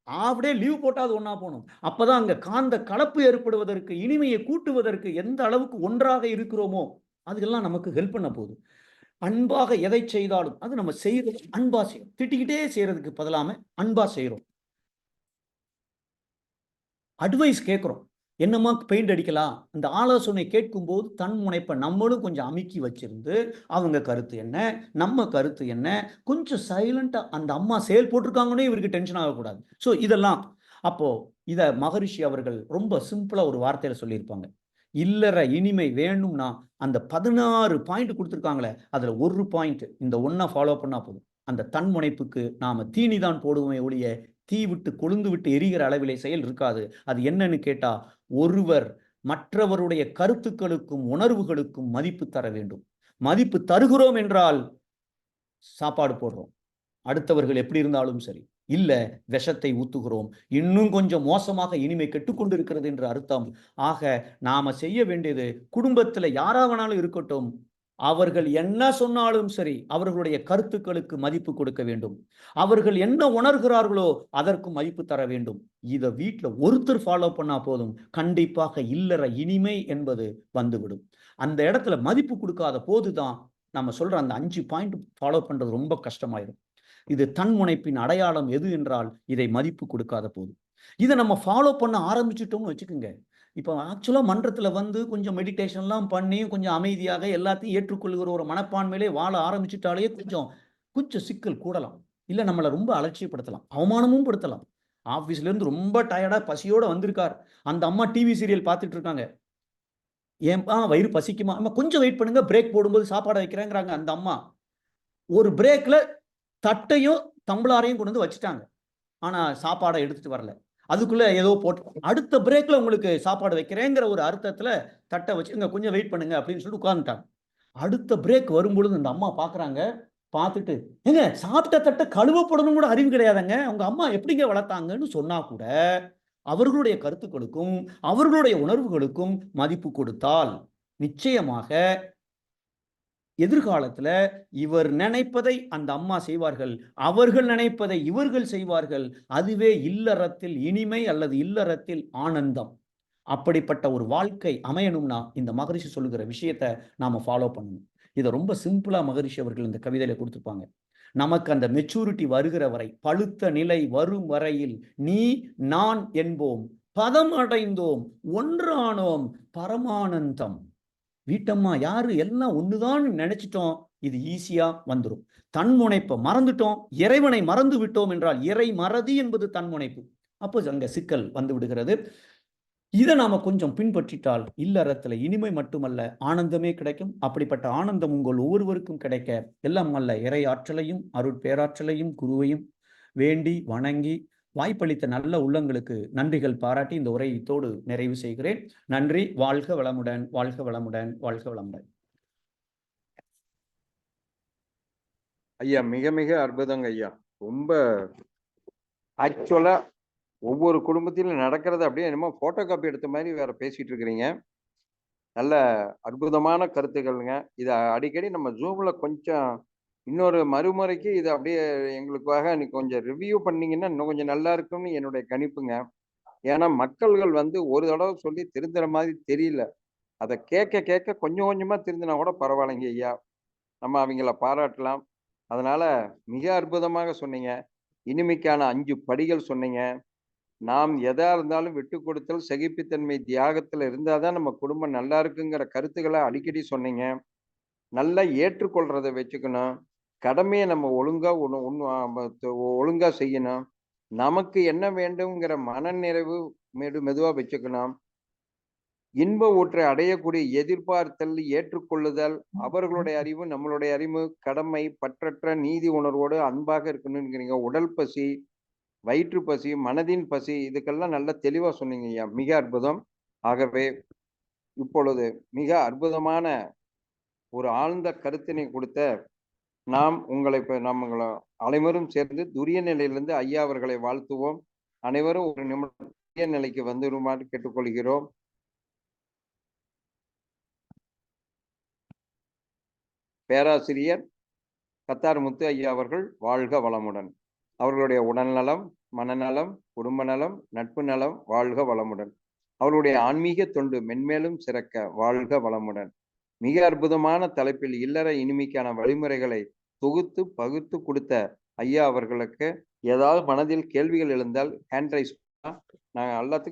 அப்படியே லீவ் போட்டாது ஒன்னா போகணும். அப்பதான் அங்க காந்த கலப்பு ஏற்படுவதற்கு, இனிமையை கூட்டுவதற்கு எந்த அளவுக்கு ஒன்றாக இருக்கிறோமோ அதுக்கெல்லாம் நமக்கு ஹெல்ப் பண்ண போகுது. அன்பாக எதை செய்தாலும் அது நம்ம செய்யறது அன்பா செய்யும். திட்டிக்கிட்டே செய்யறதுக்கு பதிலாம அன்பா செய்யறோம். அட்வைஸ் கேட்கிறோம். என்னமா பெயிண்ட் அடிக்கலாம்? அந்த ஆலோசனை கேட்கும்போது தன்முனைப்பை நம்மளும் கொஞ்சம் அமுக்கி வச்சிருந்து, அவங்க கருத்து என்ன, நம்ம கருத்து என்ன, கொஞ்சம் சைலண்டா அந்த அம்மா செயல் போட்டிருக்காங்கன்னே இவருக்கு டென்ஷன் ஆகக்கூடாது. ஸோ இதெல்லாம் அப்போ இதை மகரிஷி அவர்கள் ரொம்ப சிம்பிளா ஒரு வார்த்தையில சொல்லியிருப்பாங்க. இல்லற இனிமை வேணும்னா அந்த 16 பாயிண்ட் கொடுத்துருக்காங்களே, அதுல ஒரு பாயிண்ட் இந்த ஒன்றை ஃபாலோ பண்ணா போதும். அந்த தன்முனைப்புக்கு நாம தீனி தான் போடுவோமே ஒழிய தீ விட்டு கொழுந்து விட்டு எரிகிற அளவிலே செயல் இருக்காது. அது என்னன்னு கேட்டா, ஒருவர் மற்றவருடைய கருத்துக்களுக்கும் உணர்வுகளுக்கும் மதிப்பு தர வேண்டும். மதிப்பு தருகிறோம் என்றால் சாப்பாடு போடுறோம், அடுத்தவர்கள் எப்படி இருந்தாலும் சரி. இல்ல விஷத்தை ஊத்துகிறோம், இன்னும் கொஞ்சம் மோசமாக இனிமை கெட்டுக்கொண்டு இருக்கிறது என்று அர்த்தம். ஆக நாம செய்ய வேண்டியது, குடும்பத்துல யாராவனாலும் இருக்கட்டும், அவர்கள் என்ன சொன்னாலும் சரி அவர்களுடைய கருத்துக்களுக்கு மதிப்பு கொடுக்க வேண்டும். அவர்கள் என்ன உணர்கிறார்களோ அதற்கு மதிப்பு தர வேண்டும். இதை வீட்டில் ஒருத்தர் ஃபாலோ பண்ணா போதும், கண்டிப்பாக இல்லற இனிமை என்பது வந்துவிடும். அந்த இடத்துல மதிப்பு கொடுக்காத போதுதான் நம்ம சொல்ற அந்த 5 பாயிண்ட் ஃபாலோ பண்றது ரொம்ப கஷ்டமாயிடும். இது தன்முனைப்பின் அடையாளம் எது என்றால் இதை மதிப்பு கொடுக்காத போது. இதை நம்ம ஃபாலோ பண்ண ஆரம்பிச்சுட்டோம்னு வச்சுக்கோங்க. இப்போ ஆக்சுவலாக மன்றத்தில் வந்து கொஞ்சம் மெடிடேஷன்லாம் பண்ணி கொஞ்சம் அமைதியாக எல்லாத்தையும் ஏற்றுக்கொள்கிற ஒரு மனப்பான்மையிலே வாழ ஆரம்பிச்சுட்டாலே கொஞ்சம் சிக்கல் கூடலாம். இல்லை நம்மளை ரொம்ப அலட்சியப்படுத்தலாம், அவமானமும் படுத்தலாம். ஆஃபீஸ்லேருந்து ரொம்ப டயர்டாக பசியோடு வந்திருக்கார். அந்த அம்மா டிவி சீரியல் பார்த்துட்டு இருக்காங்க. ஏன்பா வயிறு பசிக்குமா? அம்மா கொஞ்சம் வெயிட் பண்ணுங்க, பிரேக் போடும்போது சாப்பாடு வைக்கிறேங்கிறாங்க. அந்த அம்மா ஒரு பிரேக்ல தட்டையும் டம்ளரையும் கொண்டு வந்து வச்சுட்டாங்க. ஆனால் சாப்பாடை எடுத்துட்டு வரல. அதுக்குள்ள ஏதோ போட்டு அடுத்த பிரேக்ல உங்களுக்கு சாப்பாடு வைக்கிறேங்கிற ஒரு அர்த்தத்துல தட்டை வச்சு கொஞ்சம் வெயிட் பண்ணுங்க அப்படின்னு சொல்லிட்டு உட்கார்ந்துட்டாங்க. அடுத்த பிரேக் வரும்பொழுது இந்த அம்மா பாக்குறாங்க. பார்த்துட்டு, ஏங்க சாப்பிட்ட தட்டை கழுவப்படணும் கூட அறிவு கிடையாதுங்க, உங்க அம்மா எப்படிங்க வளர்த்தாங்கன்னு சொன்னா கூட அவர்களுடைய கருத்துக்களுக்கும் அவர்களுடைய உணர்வுகளுக்கும் மதிப்பு கொடுத்தால் நிச்சயமாக எதிர்காலத்துல இவர் நினைப்பதை அந்த அம்மா செய்வார்கள், அவர்கள் நினைப்பதை இவர்கள் செய்வார்கள். அதுவே இல்லறத்தில் இனிமை அல்லது இல்லறத்தில் ஆனந்தம். அப்படிப்பட்ட ஒரு வாழ்க்கை அமையணும்னா இந்த மகரிஷி சொல்லுகிற விஷயத்த நாம ஃபாலோ பண்ணணும். இதை ரொம்ப சிம்பிளா மகரிஷி அவர்கள் இந்த கவிதையில கொடுத்திருப்பாங்க. நமக்கு அந்த மெச்சூரிட்டி வருகிற வரை, பழுத்த நிலை வரும் வரையில் நீ நான் என்போம், பதம் அடைந்தோம், ஒன்றானோம், பரமானந்தம். வீட்டம்மா யாரு, எல்லாம் ஒண்ணுதான் நினைச்சிட்டோம், இது ஈஸியா வந்துடும். தன்முனைப்பை மறந்துட்டோம், இறைவனை மறந்து விட்டோம் என்றால் இறை மறதி என்பது தன்முனைப்பு. அப்போ அங்க சிக்கல் வந்து விடுகிறது. இதை நாம கொஞ்சம் பின்பற்றிட்டால் இல்லறத்துல இனிமை மட்டுமல்ல ஆனந்தமே கிடைக்கும். அப்படிப்பட்ட ஆனந்தம் உங்கள் ஒவ்வொருவருக்கும் கிடைக்க எல்லாம் அல்ல இறை ஆற்றலையும் அருட்பேராற்றலையும் குருவையும் வேண்டி வணங்கி வாய்ப்பளித்த நல்ல உள்ளங்களுக்கு நன்றிகள் பாராட்டி இந்த உரை இத்தோடு நிறைவு செய்கிறேன். நன்றி. வாழ்க வளமுடன், வாழ்க வளமுடன், வாழ்க வளமுடன்.
ஐயா மிக மிக அற்புதங்க ஐயா. ரொம்ப ஆக்சுவலா ஒவ்வொரு குடும்பத்திலும் நடக்கிறது அப்படியே என்னமோ போட்டோ காப்பி எடுத்த மாதிரி வேற பேசிட்டு இருக்கிறீங்க. நல்ல அற்புதமான கருத்துக்கள்ங்க. இதை அடிக்கடி நம்ம ஜூம்ல கொஞ்சம் இன்னொரு மறுமுறைக்கு இதை அப்படியே எங்களுக்காக நீ கொஞ்சம் ரிவ்யூ பண்ணீங்கன்னா இன்னும் கொஞ்சம் நல்லா இருக்கும்னு என்னுடைய கணிப்புங்க. ஏன்னா மக்கள்கள் வந்து ஒரு தடவை சொல்லி திருந்துற மாதிரி தெரியல. அதை கேட்க கேட்க கொஞ்சம் கொஞ்சமா திருந்தினா கூட பரவாயில்லைங்க ஐயா. நம்ம அவங்கள பாராட்டலாம். அதனால மிக அற்புதமாக சொன்னீங்க. இனிமைக்கான 5 படிகள் சொன்னீங்க. நாம் எதா இருந்தாலும் விட்டு கொடுத்தல், சகிப்புத்தன்மை, தியாகத்துல இருந்தாதான் நம்ம குடும்பம் நல்லா இருக்குங்கிற கருத்துக்களை அடிக்கடி சொன்னீங்க. நல்லா ஏற்றுக்கொள்றதை வச்சுக்கணும். கடமையை நம்ம ஒழுங்கா ஒழுங்கா செய்யணும். நமக்கு என்ன வேண்டும்ங்கிற மனநிறைவு மெதுவா வச்சுக்கணும். இன்ப ஊற்றை அடையக்கூடிய எதிர்பார்த்தல், ஏற்றுக்கொள்ளுதல், அவர்களுடைய அறிவு, நம்மளுடைய அறிவு, கடமை, பற்றற்ற நீதி உணர்வோடு அன்பாக இருக்கணும்ங்கிறீங்க. உடல் பசி, வயிற்று பசி, மனதின் பசி, இதுக்கெல்லாம் நல்ல தெளிவா சொன்னீங்க ஐயா. மிக அற்புதம். ஆகவே இப்பொழுது மிக அற்புதமான ஒரு ஆழ்ந்த கருத்தினை கொடுத்த நாம் நம்ம அனைவரும் சேர்ந்து துரிய நிலையிலிருந்து ஐயா அவர்களை வாழ்த்துவோம். அனைவரும் ஒரு நிமிடம் துரிய நிலைக்கு வந்துருமாறு கேட்டுக்கொள்கிறோம். பேராசிரியர் கத்தார் முத்து ஐயா அவர்கள் வாழ்க வளமுடன். அவர்களுடைய உடல்நலம், மனநலம், குடும்ப நலம், நட்பு நலம் வாழ்க வளமுடன். அவருடைய ஆன்மீக தொண்டு மென்மேலும் சிறக்க வாழ்க வளமுடன். மிக அற்புதமான தலைப்பில் இல்லற இனிமைக்கான வழிமுறைகளை தொகுத்து பகுத்து கொடுத்த ஐயா அவர்களுக்கு ஏதாவது மனதில் கேள்விகள் எழுந்தால் ஹேண்ட் ரைஸ் நான் எல்லாத்துக்கும்